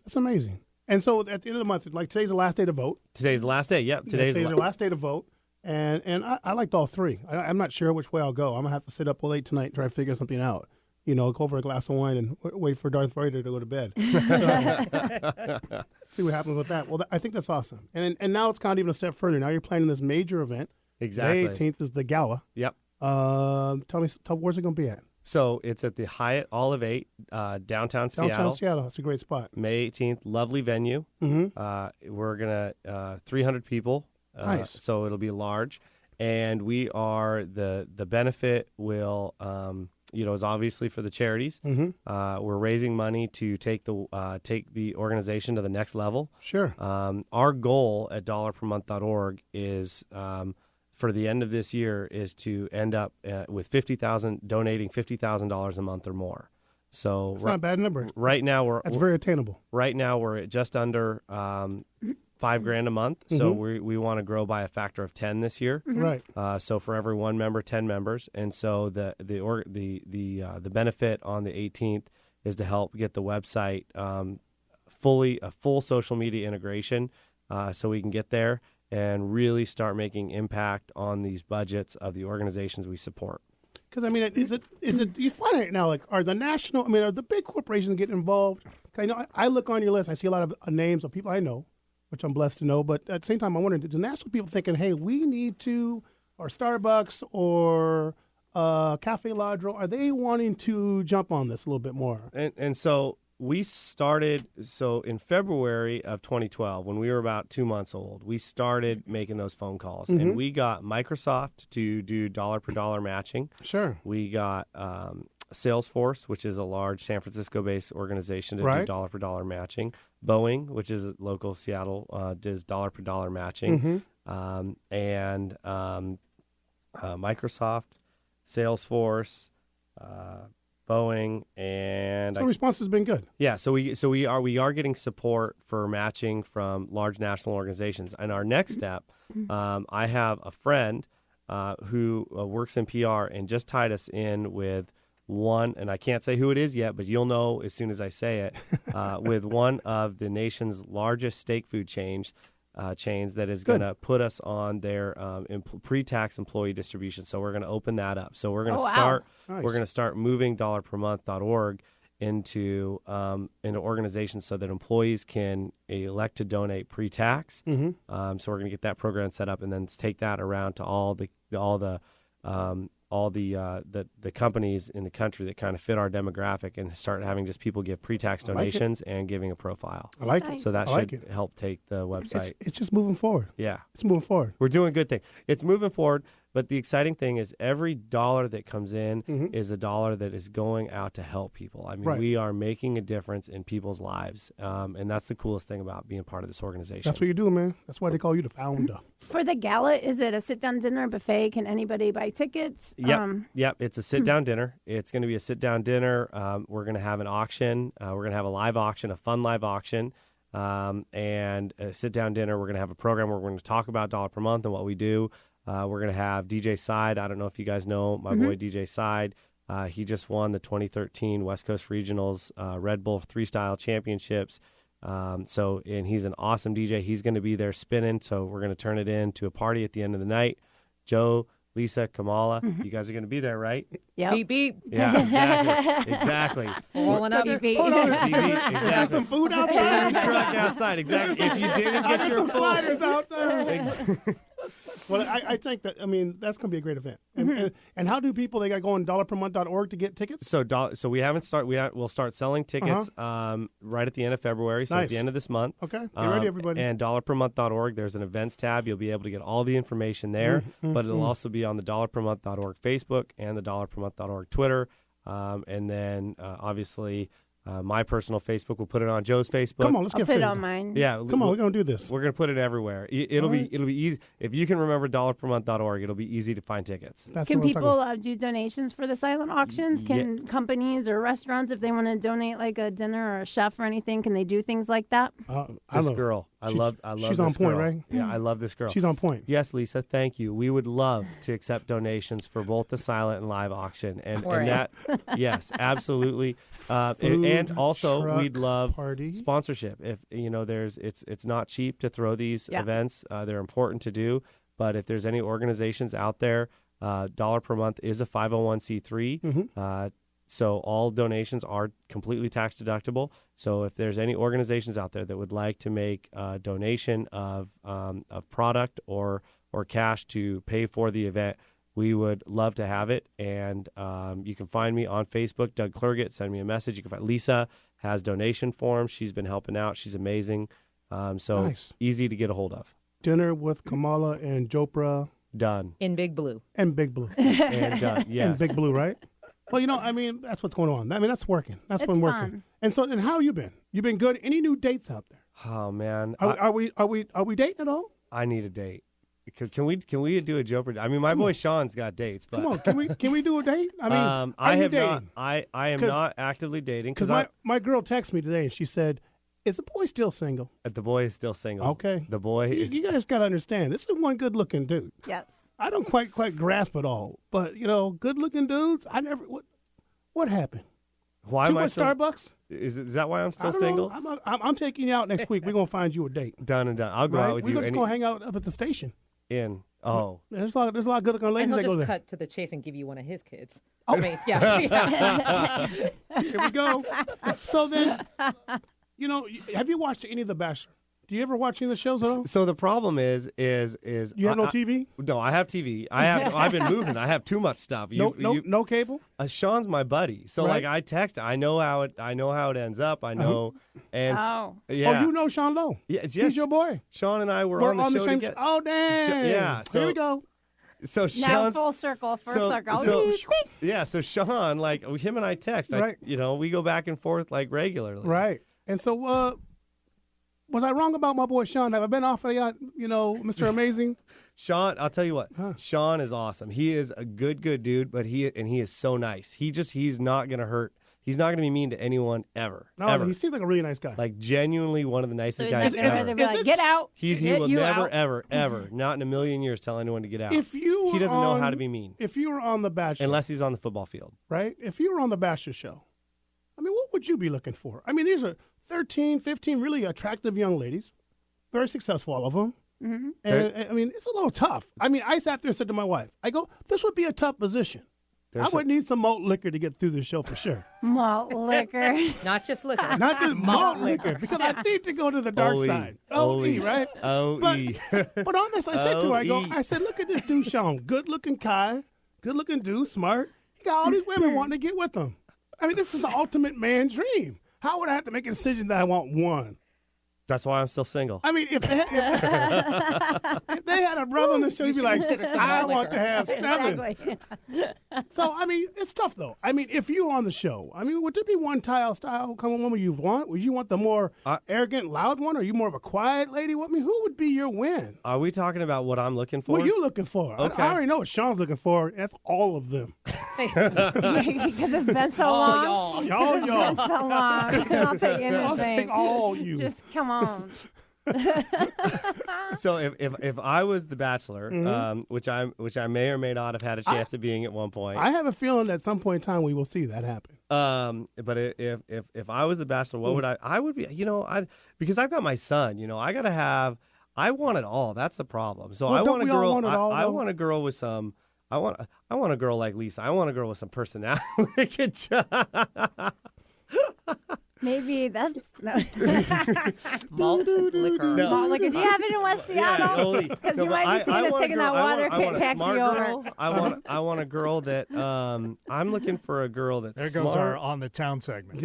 That's amazing. And so at the end of the month, like today's the last day to vote. Today's the last day. Yep. Today's the last day to vote. And I liked all 3. I'm not sure which way I'll go. I'm going to have to sit up late tonight and try to figure something out. You know, go over a glass of wine and wait for Darth Vader to go to bed. So, see what happens with that. Well, I think that's awesome. And now it's gone even a step further. Now you're planning this major event. Exactly. May 18th is the gala. Yep. Tell me, where's it going to be at? So it's at the Hyatt Olive 8, downtown Seattle. Downtown Seattle. That's a great spot. May 18th, lovely venue. Mm-hmm. We're going to 300 people. Nice. So it'll be large. And we are, the benefit will, is obviously for the charities. Mm-hmm. We're raising money to take the organization to the next level. Sure. Our goal at dollarpermonth.org is, for the end of this year, is to end up with donating $50,000 a month or more. So it's not a bad number. Right now that's very attainable. Right now we're at just under $5,000 a month. Mm-hmm. So we want to grow by a factor of 10 this year. Mm-hmm. Right. So for every 1 member, 10 members, and so the benefit on the 18th is to help get the website a full social media integration, so we can get there and really start making impact on these budgets of the organizations we support. Because I mean, is it? Do you find it now? Like, are the big corporations getting involved? 'Cause I know I look on your list, I see a lot of names of people I know, which I'm blessed to know. But at the same time, I'm wondering, do the national people thinking, hey, we need to, or Starbucks or Cafe Ladro, are they wanting to jump on this a little bit more? And so we started, in February of 2012, when we were about 2 months old, we started making those phone calls. Mm-hmm. And we got Microsoft to do dollar per dollar matching. Sure. We got Salesforce, which is a large San Francisco-based organization, to do Right. dollar per dollar matching. Boeing, which is a local Seattle, does dollar per dollar matching. Mm-hmm. And Microsoft, Salesforce, Boeing, and So the response has been good. yeah, so we are getting support for matching from large national organizations. And our next step, I have a friend who works in PR and just tied us in with one, and I can't say who it is yet, but you'll know as soon as I say it, with one of the nation's largest steak food chains that is going to put us on their pre-tax employee distribution. So we're going to open that up. So we're going to start. Nice. We're going to start moving dollarpermonth.org into organizations so that employees can elect to donate pre-tax. Mm-hmm. So we're going to get that program set up and then take that around to all the companies in the country that kind of fit our demographic and start having just people give pre-tax donations and giving a profile. I like it. So that I like should it. help take the website. It's just moving forward. Yeah. It's moving forward. We're doing good things. It's moving forward, but the exciting thing is every dollar that comes in Mm-hmm. is a dollar that is going out to help people. I mean, Right. we are making a difference in people's lives, and that's the coolest thing about being part of this organization. That's what you're doing, man. That's why they call you the founder. For the gala, is it a sit-down dinner buffet? Can anybody buy tickets? Yep. It's a sit-down dinner. It's going to be a sit-down dinner. We're going to have an auction. We're going to have a live auction, a fun live auction, and a sit-down dinner. We're going to have a program where we're going to talk about dollar per month and what we do. We're going to have DJ Side. I don't know if you guys know my boy DJ Side. He just won the 2013 West Coast Regionals Red Bull Freestyle Championships. And he's an awesome DJ. He's going to be there spinning, so we're going to turn it into a party at the end of the night. Joe, Lisa, Kamala, you guys are going to be there, right? Yep. Beep, beep. Yeah, exactly. Rolling up. Beep, beep. Hold on. Exactly. Is there some food outside? Truck outside, exactly. If you didn't I'll get get your some full, sliders out there. Well, I think that, I mean, that's going to be a great event. And how do people, they got to go on dollarpermonth.org to get tickets? So we haven't started. We'll start selling tickets right at the end of February. So at the end of this month. Okay, get ready, everybody. And dollarpermonth.org. There's an events tab. You'll be able to get all the information there. But it'll also be on the dollarpermonth.org Facebook and the dollarpermonth.org Twitter. And then obviously. My personal Facebook. We'll put it on Joe's Facebook. Come on, let's I'll get put it fit. on mine. Yeah, come on, we're gonna do this. We're gonna put it everywhere. It'll be easy if you can remember dollarpermonth.org. It'll be easy to find tickets. Can people do donations for the silent auctions? Can companies or restaurants, if they want to donate like a dinner or a chef or anything, can they do things like that? This girl, I love. She's this on point, girl. right? Yeah, I love this girl. She's on point. Yes, Lisa. Thank you. We would love to accept donations for both the silent and live auction, and that. Yes, absolutely. And also, we'd love sponsorship. If it's not cheap to throw these events. They're important to do. But if there's any organizations out there, dollar per month is a 501c3. So all donations are completely tax deductible. So if there's any organizations out there that would like to make a donation of product or cash to pay for the event, we would love to have it. And you can find me on Facebook, Doug Clergett. Send me a message. You can find Lisa has donation forms. She's been helping out. She's amazing. Nice. Easy to get a hold of. Dinner with Kamala and Jopra. Done. In Big Blue. And Big Blue. And done. Yes. And Big Blue, right? Well, I mean, that's what's going on. I mean, that's working. That's been working. Fun. And so, and how you been? You been good? Any new dates out there? Oh man, are we dating at all? I need a date. Can we do a Jopra? I mean, my boy Sean's got dates, but come on, can we do a date? I mean, I have not. I am not actively dating because my girl texted me today and she said, "Is the boy still single?" The boy is still single. Okay, the boy is. You guys got to understand, this is one good-looking dude. Yes. I don't quite grasp it all, but good-looking dudes. I never. What happened? Why Too am I much still, Starbucks? Is that why I'm still I don't single? know. I'm taking you out next week. We're gonna find you a date. Done and done. I'll go out with you. We're just gonna hang out up at the station. There's a lot of good-looking ladies And that he'll go just there. cut to the chase and give you one of his kids. Oh. I mean, yeah. Here we go. So then, have you watched any of The Bachelor? Do you ever watch any of the shows at all? So the problem is you have no TV? No, I have TV. I've been moving. I have too much stuff. No cable? Sean's my buddy, so Right. I text. I know how it ends up. I know, and yeah. Oh, you know Sean Lowe? Yes. He's your boy. Sean and I were on the show same together. Oh, damn. Yeah. So, here we go. So Now Sean's full circle, circle. So Sean, him and I text. Right. We go back and forth regularly. Right. And so, was I wrong about my boy Sean? Have I been off of that, Mr. Amazing? Sean, I'll tell you what. Sean is awesome. He is a good dude, but he is so nice. He's not gonna hurt. He's not gonna be mean to anyone ever. No, ever. he seems like a really nice guy. Genuinely one of the nicest guys Is ever. Get out. He Get will you never, out. ever, not in a million years, tell anyone to get out. If you he doesn't were know on- how to be mean. If you were on The Bachelor. Unless he's on the football field. Right? If you were on The Bachelor show, I mean, what would you be looking for? I mean, these are 13, 15 really attractive young ladies. Very successful, all of them. Mm-hmm. And I mean, it's a little tough. I mean, I sat there and said to my wife, I go, this would be a tough position. I would need some malt liquor to get through the show for sure. Malt liquor. Not just liquor. Not just malt liquor, because I need to go to the dark side. OE, right? OE. But on this, I said to her, I said, look at this dude, Sean. Good-looking guy, good-looking dude, smart. He got all these women wanting to get with him. I mean, this is the ultimate man dream. How would I have to make a decision that I want one? That's why I'm still single. I mean, if they had a brother on the show, he'd be like, I want to have 7. Exactly. So, I mean, it's tough, though. I mean, if you were on the show, I mean, would there be one style kind of woman you want? Would you want the more arrogant, loud one? Or are you more of a quiet lady? I mean, who would be your win? Are we talking about what I'm looking for? What are you looking for? Okay. I already know what Sean's looking for. That's all of them. Because it's been so long. Y'all. It's been so long. I'll take anything. I'll take all you. Just come on. So if I was the Bachelor, which I may or may not have had a chance of being at one point. I have a feeling that at some point in time we will see that happen. But if I was the Bachelor, what would I would be? Because I've got my son. I want it all. That's the problem. So I want a girl. I want a girl with some. I want a girl like Lisa. I want a girl with some personality. Maybe that's no. Malt liquor. No. Malt liquor. Do you have it in West Seattle? Because you might be seeing us taking that water taxi over. I want a girl that I'm looking for a girl that's There goes smart. our on the town segment.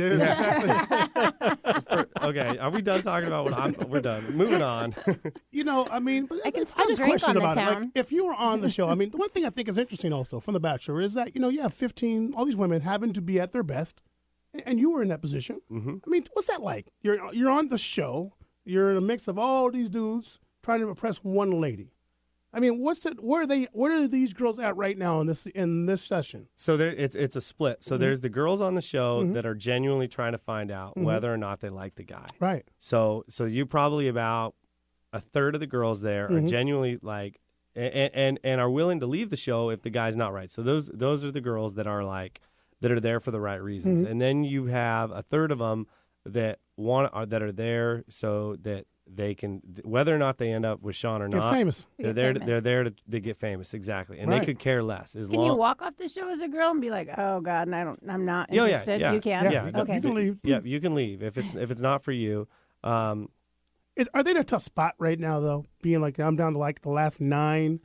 Okay, are we done talking about what we're done. Moving on. You know, I mean, I can I still have a drink question on the about it. Like, town. if you were on the show, I mean, the one thing I think is interesting also from The Bachelor is that, you have 15, all these women having to be at their best, and you were in that position. Mm-hmm. I mean, what's that like? You're on the show, you're in a mix of all these dudes trying to impress one lady. I mean, where are these girls at right now in this session? So it's a split. So there's the girls on the show Mhm. that are genuinely trying to find out Mhm. whether or not they like the guy. Right. So you probably about a third of the girls there are Mhm. genuinely like and are willing to leave the show if the guy's not right. So those are the girls that are like that are there for the right reasons. Mhm. And then you have a third of them that that are there so that they can, whether or not they end up with Sean or Get not, famous. they're there. They're there to get famous, exactly, and Right. they could care less as Can long. you walk off the show as a girl and be like, "Oh God, and I'm not Oh, interested"? yeah, You can. Yeah, Okay. You can leave. Yeah, you can leave if it's not for you. Are they in a tough spot right now though? Being like, I'm down to like the last 9.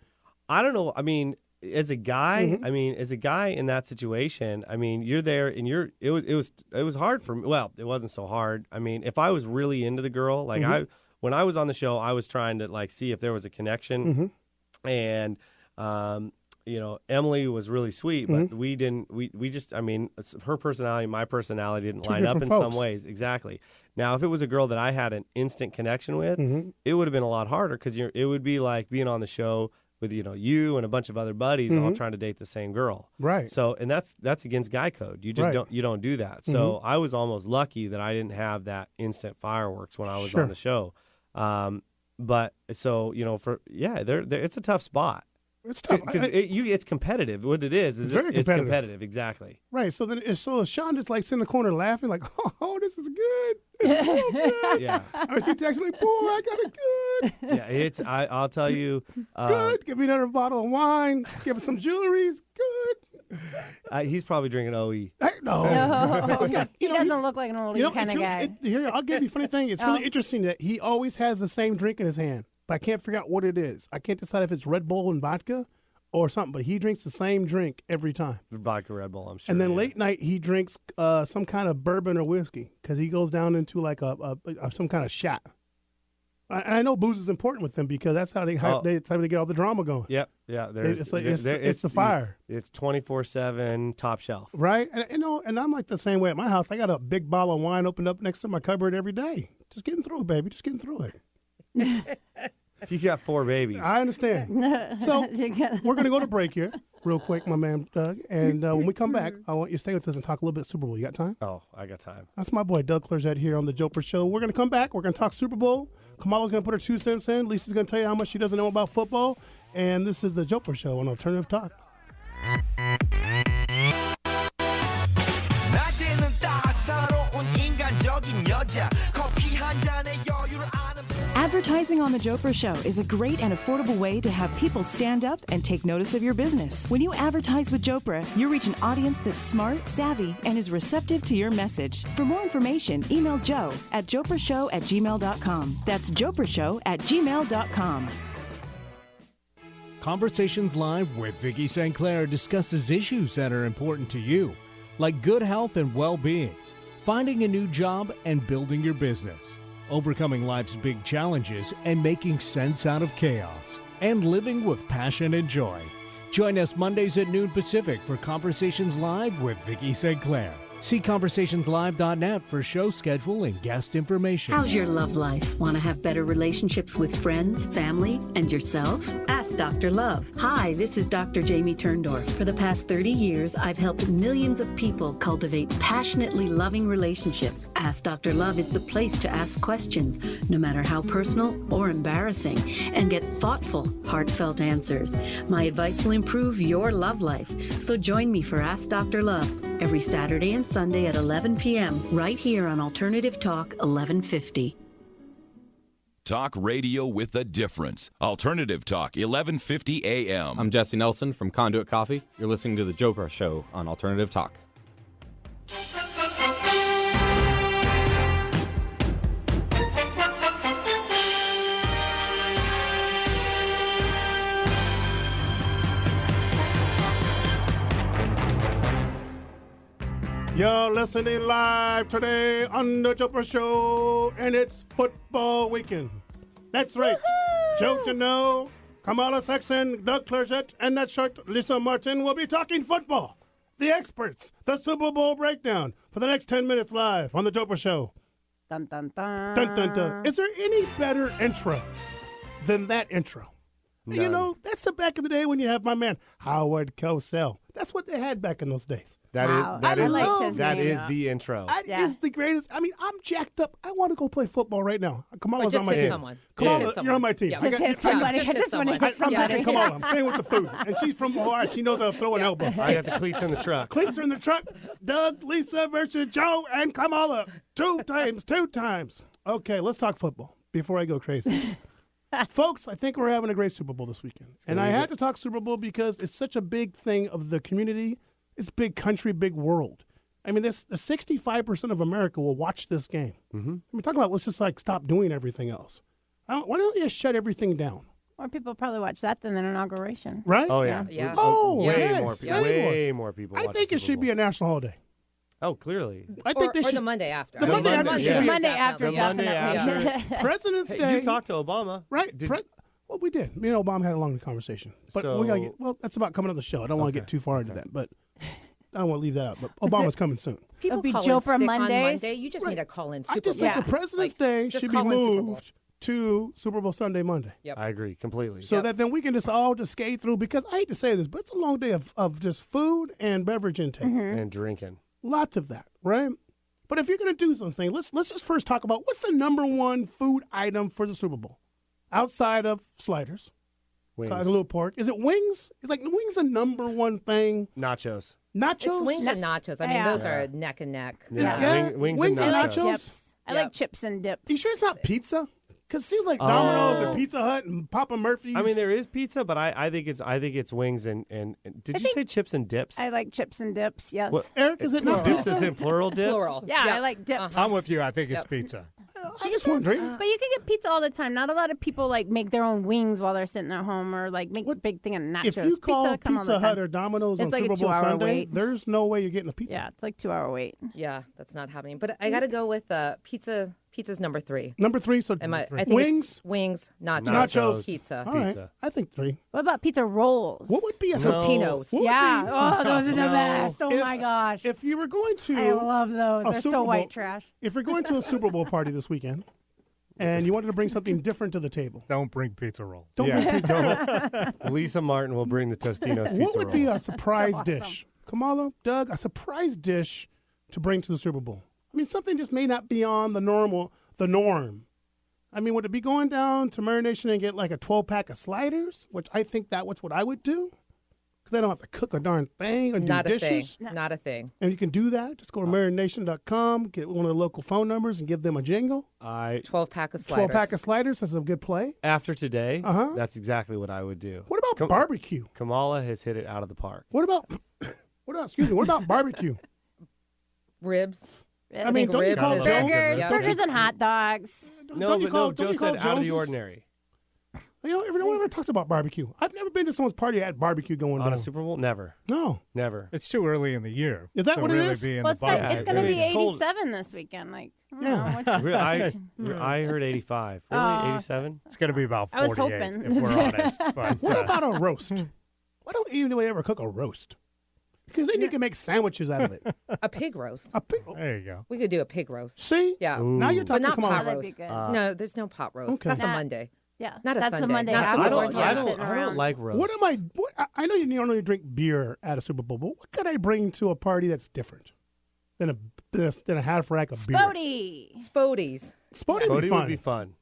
I don't know. I mean, as a guy, Mhm. as a guy in that situation, I mean, you're there and it was hard for me. Well, it wasn't so hard. I mean, if I was really into the girl, like Mhm. when I was on the show, I was trying to like see if there was a connection, and Emily was really sweet, but we didn't. We just, I mean, her personality, my personality didn't Two line up in different some folks. ways. Exactly. Now, if it was a girl that I had an instant connection with, Mhm. it would have been a lot harder because it would be like being on the show with you and a bunch of other buddies all Mhm. trying to date the same girl. Right. So, and that's against guy code. You just Right. don't do that. So I was almost lucky that I didn't have that instant fireworks when I was Sure. on the show. But so it's a tough spot It's tough. because it's competitive. What it is It's very it's competitive. competitive. Exactly. Right. So then, is Sean just like sitting in the corner laughing, like, "Oh, this is good. This is so good." Yeah. Or is he texting like, "Boy, I got it good. Yeah. I'll tell you. Good. Give me another bottle of wine. Give us some jewelries. Good." He's probably drinking OE. Heck no. No, He's got- he you know, doesn't he's- look like an oldie kind it's of really- guy. Here, I'll give you a funny thing. It's really interesting that he always has the same drink in his hand, but I can't figure out what it is. I can't decide if it's Red Bull and vodka or something, but he drinks the same drink every time. Vodka Red Bull, I'm sure. And then yeah. late night, he drinks some kind of bourbon or whiskey because he goes down into like some kind of shot. And I know booze is important with them because that's how that's how they get all the drama going. Yep. Yeah. It's the fire. It's 24/7 top shelf. Right? And I'm like the same way at my house. I got a big bottle of wine opened up next to my cupboard every day. Just getting through it, baby. Just getting through it. You got 4 babies. I understand. So we're going to go to break here real quick, my man Doug. And when we come back, I want you to stay with us and talk a little bit Super Bowl. You got time? Oh, I got time. That's my boy Doug Clorzette here on the Jopra Show. We're going to come back. We're going to talk Super Bowl. Kamala's going to put her 2 cents in. Lisa's going to tell you how much she doesn't know about football. And this is the Jopra Show on Alternative Talk. Advertising on The Jopra Show is a great and affordable way to have people stand up and take notice of your business. When you advertise with Jopra, you reach an audience that's smart, savvy, and is receptive to your message. For more information, email Joe at joprashow@gmail.com. That's joprashow@gmail.com. Conversations Live with Vicki St. Clair discusses issues that are important to you, like good health and well-being, finding a new job and building your business, overcoming life's big challenges and making sense out of chaos, and living with passion and joy. Join us Mondays at noon Pacific for Conversations Live with Vicki St. Clair. See conversationslive.net for show schedule and guest information. How's your love life? Want to have better relationships with friends, family, and yourself? Ask Dr. Love. Hi, this is Dr. Jamie Turndorf. For the past 30 years, I've helped millions of people cultivate passionately loving relationships. Ask Dr. Love is the place to ask questions, no matter how personal or embarrassing, and get thoughtful, heartfelt answers. My advice will improve your love life. So join me for Ask Dr. Love every Saturday and Sunday at 11 p.m. right here on Alternative Talk 1150. Talk radio with a difference. Alternative Talk 1150 AM. I'm Jesse Nelson from Conduit Coffee. You're listening to the Jopra Show on Alternative Talk. You're listening live today on the Jopra Show, and it's football weekend. That's right. Joe Jano, Kamala Sexton, Doug Clerget, and that short Lisa Martin will be talking football. The experts, the Super Bowl breakdown for the next 10 minutes live on the Jopra Show. Dun, dun, dun. Dun, dun, dun. Is there any better intro than that intro? None. You know, that's the back of the day when you have my man Howard Cosell. That's what they had back in those days. Wow. That I is liked his that name, is though. the intro. That is the greatest. I mean, I'm jacked up. I want to go play football right now. Kamala's Just on my hit team. someone. Kamala, Just hit you're someone. on my team. Yeah. I Just got- hit somebody. just I hit just want to someone. hit I'm somebody. taking Kamala. I'm staying with the food. And she's from Hawaii. She knows how to throw an elbow. I got the cleats in the truck. Cleats are in the truck. Doug, Lisa versus Joe and Kamala. Two times. Okay, let's talk football before I go crazy. Folks, I think we're having a great Super Bowl this weekend. And I had to talk Super Bowl because it's such a big thing of the community. It's big country, big world. I mean, the 65% of America will watch this game. Mm-hmm. I mean, talk about let's just like stop doing everything else. Why don't you just shut everything down? More people probably watch that than an inauguration. Right? Oh yeah. Yeah. Oh, way yes, more people. way More people. I watch think the it Super should be Bowl. a national holiday. Oh, clearly. I think they or should. the Monday after. The I mean, Monday the after Monday should be- Monday after, The Monday definitely. after. President's Hey, Day. you talked to Obama, Right. Well, we did. Me and Obama had a long conversation. But we got to get, well, that's about coming on the show. I don't want to get too far into that, but I don't want to leave that out. But Obama's coming soon. People It'll be call Jopra in sick Mondays. on Monday. You just need to call in Super I just Bowl. think the President's Like, Day just should be call in Super Bowl. moved to Super Bowl Sunday, Monday. Yep. I agree completely. So that then we can just all just skate through, because I hate to say this, but it's a long day of just food and beverage intake. And drinking. Lots of that, right? But if you're going to do something, let's just first talk about what's the number one food item for the Super Bowl outside of sliders, Wings. a little pork. Is it wings? It's like wings the number one thing. Nachos. Nachos. It's wings and nachos. I mean, Yeah. those are neck and neck. Yeah. Yeah. Wings Wings and and nachos. nachos? Dips. I like chips and dips. You sure it's not pizza? Because it seems like Domino's and Pizza Hut and Papa Murphy's. I mean, there is pizza, but I think it's wings and did you say chips and dips? I like chips and dips, yes. What- Eric, is it not Dips pizza? is in plural dips? Plural. Yeah, Yep. I like dips. I'm with you. I think it's pizza. I just wondering. But you can get pizza all the time. Not a lot of people like make their own wings while they're sitting at home, or like make a big thing of nachos. If you call pizza, come all the Pizza Hut time. or Domino's It's on like a Super Bowl 2-hour Sunday, wait. there's no way you're getting a pizza. Yeah, it's like 2-hour wait. Yeah, that's not happening. But I got to go with pizza. Pizza's number 3. Number 3, so I think wings, it's wings, nachos, Nachos. pizza. All right, Pizza. I think 3. What about pizza rolls? What would be a Totino's. what would Yeah. be- Oh, those are the No. best. Oh If- my gosh. If you were going to, I love those. a They're Super so Bowl- white trash. if you're going to a Super Bowl party this weekend, and you wanted to bring something different to the table, Don't bring pizza rolls. don't bring pizza. Lisa Martin will bring the Tostino's pizza What would be rolls. a surprise So awesome. dish? Kamala, Doug, a surprise dish to bring to the Super Bowl. I mean, something just may not be on the norm. I mean, would it be going down to Marination and get like a 12-pack of sliders, which I think that's what I would do, because I don't have to cook a darn thing or do Not a dishes. thing. Not a thing. And you can do that. Just go to marination.com, get one of the local phone numbers, and give them a jingle. 12-pack of sliders. 12-pack of sliders. That's a good play. After today, Uh-huh. that's exactly what I would do. What about barbecue? Kamala has hit it out of the park. What about barbecue? Ribs. I mean, don't you ribs call is- Burgers, Yep. burgers and hot dogs. No, but no, Joe said out of the Joneses? ordinary. You know, everyone ever talks about barbecue. I've never been to someone's party that had barbecue going On down. a Super Bowl? Never. No. Never. It's too early in the year. Is that to what it really is? Be in Well, the it's, bubble. it's going to be it's cold. 87 this weekend. Like, I don't Yeah. know. I heard 85. Really? Aw. 87? It's going to be about I was 48, hoping. if we're honest. But, What about a roast? Why don't anybody ever cook a roast? Because then you can make sandwiches out of it. A pig roast. A pig. there you go. We could do a pig roast. See? Yeah. Now you're But talking not Kamala. pot That'd be roast. good. No, there's no pot roast. Okay. That's a Not- Monday. Yeah, Not a that's Sunday. the Monday Not after. Super Bowl. when you're I sitting don't around. like roast. What am I? I know you normally drink beer at a Super Bowl, but what could I bring to a party that's different than a half rack of beer? Spody. Spodies. Spody would be fun. would be fun.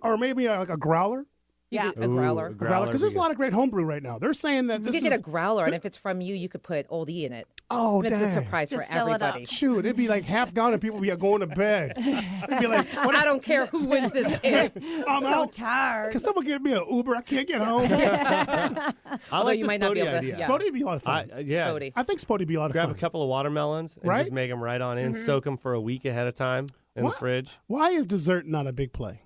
Or maybe like a growler. Yeah. A growler. Ooh, Because there's a lot of great homebrew right now. They're saying that You this could is get a growler, and if it's from you, you could put Old E in it. oh, It's a dang. surprise Just for fill it up. everybody. Shoot, it'd be like half gone and people would be going to bed. It'd be like, what I don't care who wins this game. I'm So out. tired. Can someone give me an Uber? I can't get home. I Although like you the might not be Spody able to- idea. yeah. Spody would be a lot of fun. Yeah. Spody. I think Spody would be a lot of Grab fun. a couple of watermelons and Right? just make them right on in. Soak them for a week ahead of time in What? the fridge. Why is dessert not a big play?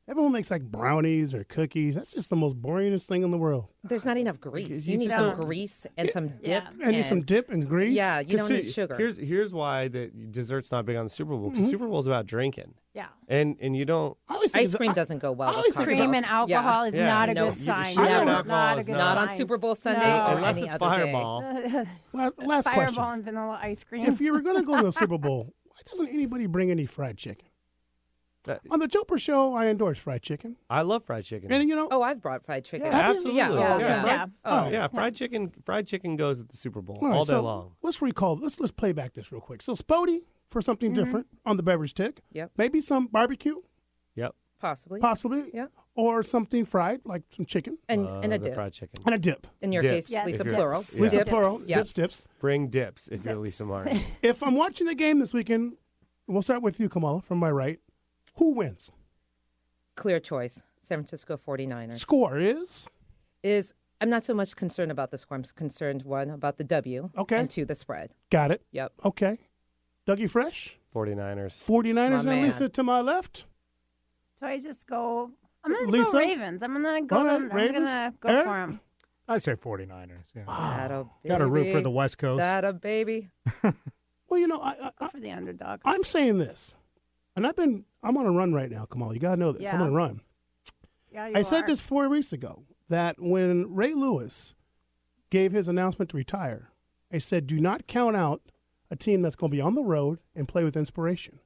Everyone makes like brownies or cookies. That's just the most boringest thing in the world. There's not enough grease. You need just some don't- grease and some dip. And need some dip and grease. Yeah, you don't need sugar. Here's why the dessert's not big on the Super Bowl. Because Super Bowl's about drinking. Yeah. And you don't. Ice cream doesn't go well with Cream and cocktails. alcohol is Yeah. not a No, good sign. sugar and That is alcohol not a is good Not on sign. Super Bowl Sunday No. or Unless any it's other Fireball. Last Fireball question. and vanilla ice cream. If you were going to go to a Super Bowl, why doesn't anybody bring any fried chicken? On the Jopra show, I endorse fried chicken. I love fried chicken. And you know, Oh, I've brought fried chicken. Absolutely. Yeah. Yeah. Yeah. Fried, yeah. Fried chicken. Fried chicken goes at the Super Bowl all right, all day so long. Let's recall. Let's play back this real quick. So Spody for something different on the beverage tick. Yep. Maybe some barbecue, Yep. Possibly. possibly. Yeah. Or something fried, like some chicken And a the dip. fried chicken. and a dip. In your Dips. case, Yes, Lisa dips. plural. Lisa Dips. plural. Yep. Dips. Bring dips if you're Lisa Martin. If I'm watching the game this weekend, we'll start with you, Kamala, from my right. Who wins? Clear choice. San Francisco 49ers. Score is I'm not so much concerned about the score. I'm concerned, one, about the W. Okay. And two, the spread. got it. Yep. Okay. Dougie Fresh, 49ers. 49ers, My and man. Lisa to my left. So I just go. I'm gonna Lisa? go Ravens. I'm gonna go. All right, I'm Ravens. gonna go Eric? for them. I say 49ers. Yeah. That-a Got to root for baby. the West Coast. That-a baby. Well, you know, Go for the underdog. I'm saying this, and I'm on a run right now, Kamala. You got to know this. Yeah. I'm on a run. Yeah, you I said are. this 4 weeks ago, that when Ray Lewis gave his announcement to retire, I said, do not count out a team that's going to be on the road and play with inspiration.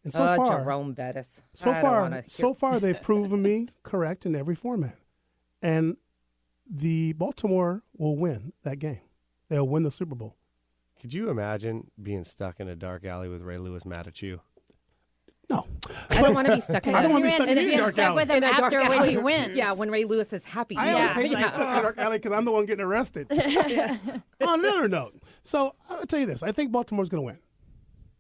And so far, Jerome Bettis. so I don't far, wanna so hear- far, they've proven me correct in every format. And the Baltimore will win that game. They'll win the Super Bowl. Could you imagine being stuck in a dark alley with Ray Lewis mad at you? No. I don't want to be stuck in I don't a- want to be stuck in Be a dark stuck alley. with him in a dark after when alley. he wins. Yeah, when Ray Lewis is happy. I always hate being yeah. stuck in a dark alley because I'm the one getting arrested. On another note, so I'll tell you this. I think Baltimore's going to win.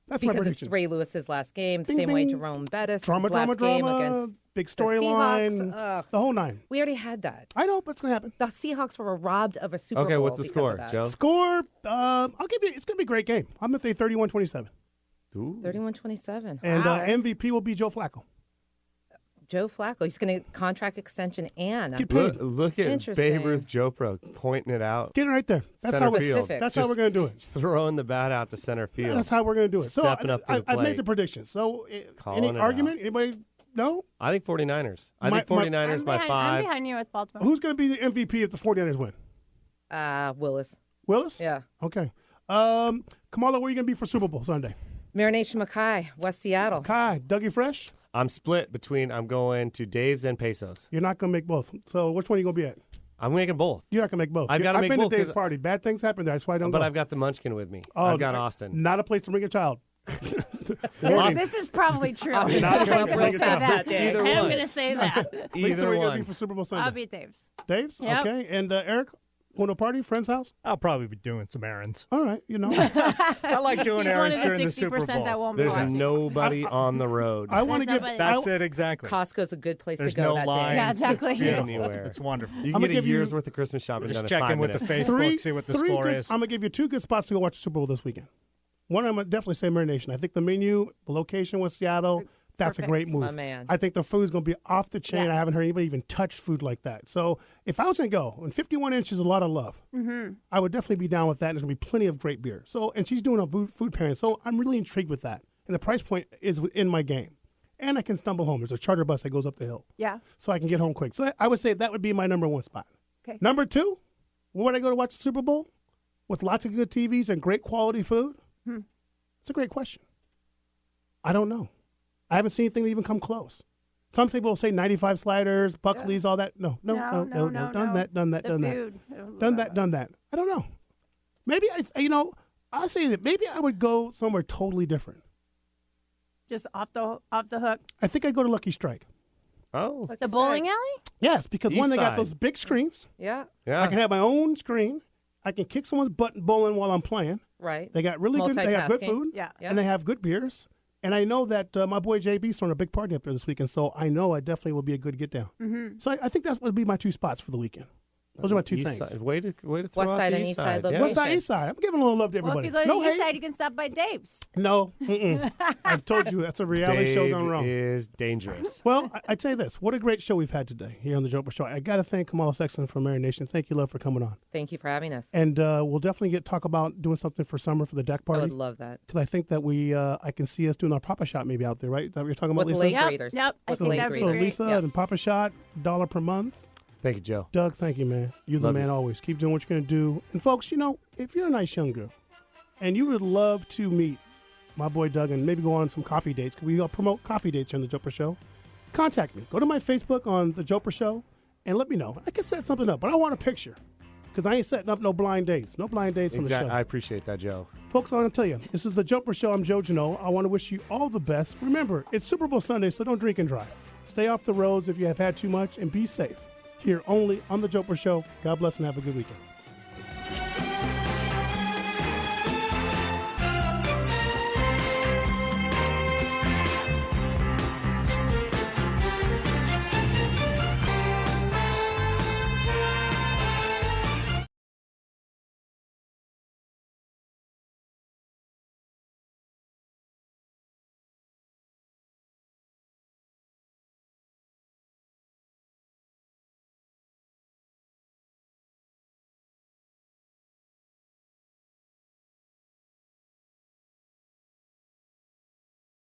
That's my Because prediction. it's Ray Lewis's last game. Bing, Same way bing. Jerome Bettis' Drama, last drama, game drama, against big the storyline, Seahawks. Ugh. the whole nine. We already had that. I know, but it's going to happen. The Seahawks were robbed of a Super Okay, Bowl. what's the because score, of that. Joe? Score, I'll give you, it's going to be a great game. I'm going to say 31-27. Ooh. 31-27. And Wow. MVP will be Joe Flacco. Joe Flacco. He's going to contract extension and Get paid. Look at Interesting. Babe Ruth Jopra pointing it out. Get it right there. That's Center how we're, field. that's how we're going to do it. Just throwing the bat out to center field. That's how we're going to do it. So Stepping up to the I've made plate. the prediction. So Calling any it argument? Anybody? No? I think 49ers. I think My- 49ers by I'm 5. behind you with Baltimore. Who's going to be the MVP if the 49ers win? Willis. Willis? Yeah. Okay. Kamala, where are you going to be for Super Bowl Sunday? Marination Mackay, West Seattle. Kai, Dougie Fresh? I'm split between I'm going to Dave's and Pesos. You're not going to make both. So which one are you going to be at? I'm making both. You're not going to make both. I've gotta make been both to Dave's 'cause- party. Bad things happen there. That's why I don't But go. I've got the Munchkin with me. Oh, I've got Austin. Not a place to bring a child. This is probably true. Austin's Not gonna a go place to bring real a sad child. that day. Either I'm one. going to say that. Lisa, Either where are you going to be one. for Super Bowl Sunday? I'll be Dave's. Dave's? Yep. Okay. And Eric, going to a party? Friend's house? I'll probably be doing some errands. All right. You know. I like doing He's one errands of the during the Super 60% Bowl. that won't be There's watching. nobody on the road. I want to There's give. nobody. That's it, exactly. Costco's a good place There's to go no that lines. day. Yeah, exactly. It's beautiful. Anywhere. It's wonderful. You I'm can gonna get a give you- year's worth of Christmas shopping Just done in check 5 in with minutes. the Facebook, see what the score good, is. I'm going to give you 2 good spots to go watch the Super Bowl this weekend. One, I'm going to definitely say Marination. I think the menu, the location with Seattle, that's Perfect. a great move. My man. I think the food's going to be off the chain. Yeah. I haven't heard anybody even touch food like that. So if I was going to go, and 51 inch is a lot of love, I would definitely be down with that. There's going to be plenty of great beer. So, and she's doing a food pairing. So I'm really intrigued with that. And the price point is within my game. And I can stumble home. There's a charter bus that goes up the hill. Yeah. So I can get home quick. So I would say that would be my number 1 spot. Okay. Number 2, where would I go to watch the Super Bowl? With lots of good TVs and great quality food? It's a great question. I don't know. I haven't seen anything that even come close. Some people will say 95 sliders, Buckley's, all that. No. Done that. Done that. I don't know. Maybe I'll say that maybe I would go somewhere totally different. Just off the hook. I think I'd go to Lucky Strike. Oh. The bowling alley? Yes, because East one, they got side. those big screens. Yeah, Yeah. I can have my own screen. I can kick someone's butt bowling while I'm playing. right. They got really good. They have good Multitasking. food. Yeah. Yeah. And they have good beers. And I know that my boy JB's throwing a big party up there this weekend, so I know I definitely will be a good get down. So I think that would be my 2 spots for the weekend. Those are my two East things. Side. Way to throw West out side the and East East side side. location. West side, east side. I'm giving a little love to Well, if everybody. you go to no the east hate. side, you can stop by Dave's. No. I've told you that's a reality show Dave's gone wrong. is dangerous. Well, I'd say this. What a great show we've had today here on the Jopra Show. I got to thank Kamala Sexton from Marination. Thank you, love, for coming on. Thank you for having us. And we'll definitely talk about doing something for summer for the deck party. I would love that. Because I think that I can see us doing our Papa Shot maybe out there, right? Is that what you're talking about, With Lisa? lake readers. Yep. I With think lake that'd be So readers. great. Lisa Yep. and Papa Shot, $1 per month. Thank you, Joe. Doug, thank you, man. You're the Love man you. always. Keep doing what you're going to do. And folks, if you're a nice young girl and you would love to meet my boy Doug and maybe go on some coffee dates, because we promote coffee dates here on the Jopra Show, contact me. Go to my Facebook on the Jopra Show and let me know. I can set something up, but I want a picture because I ain't setting up no blind dates. No blind dates on the show. I appreciate that, Joe. Folks, I want to tell you, this is the Jopra Show. I'm Joe Janot. I want to wish you all the best. Remember, it's Super Bowl Sunday, so don't drink and drive. Stay off the roads if you have had too much, and be safe. Here only on the Jopra Show. God bless and have a good weekend.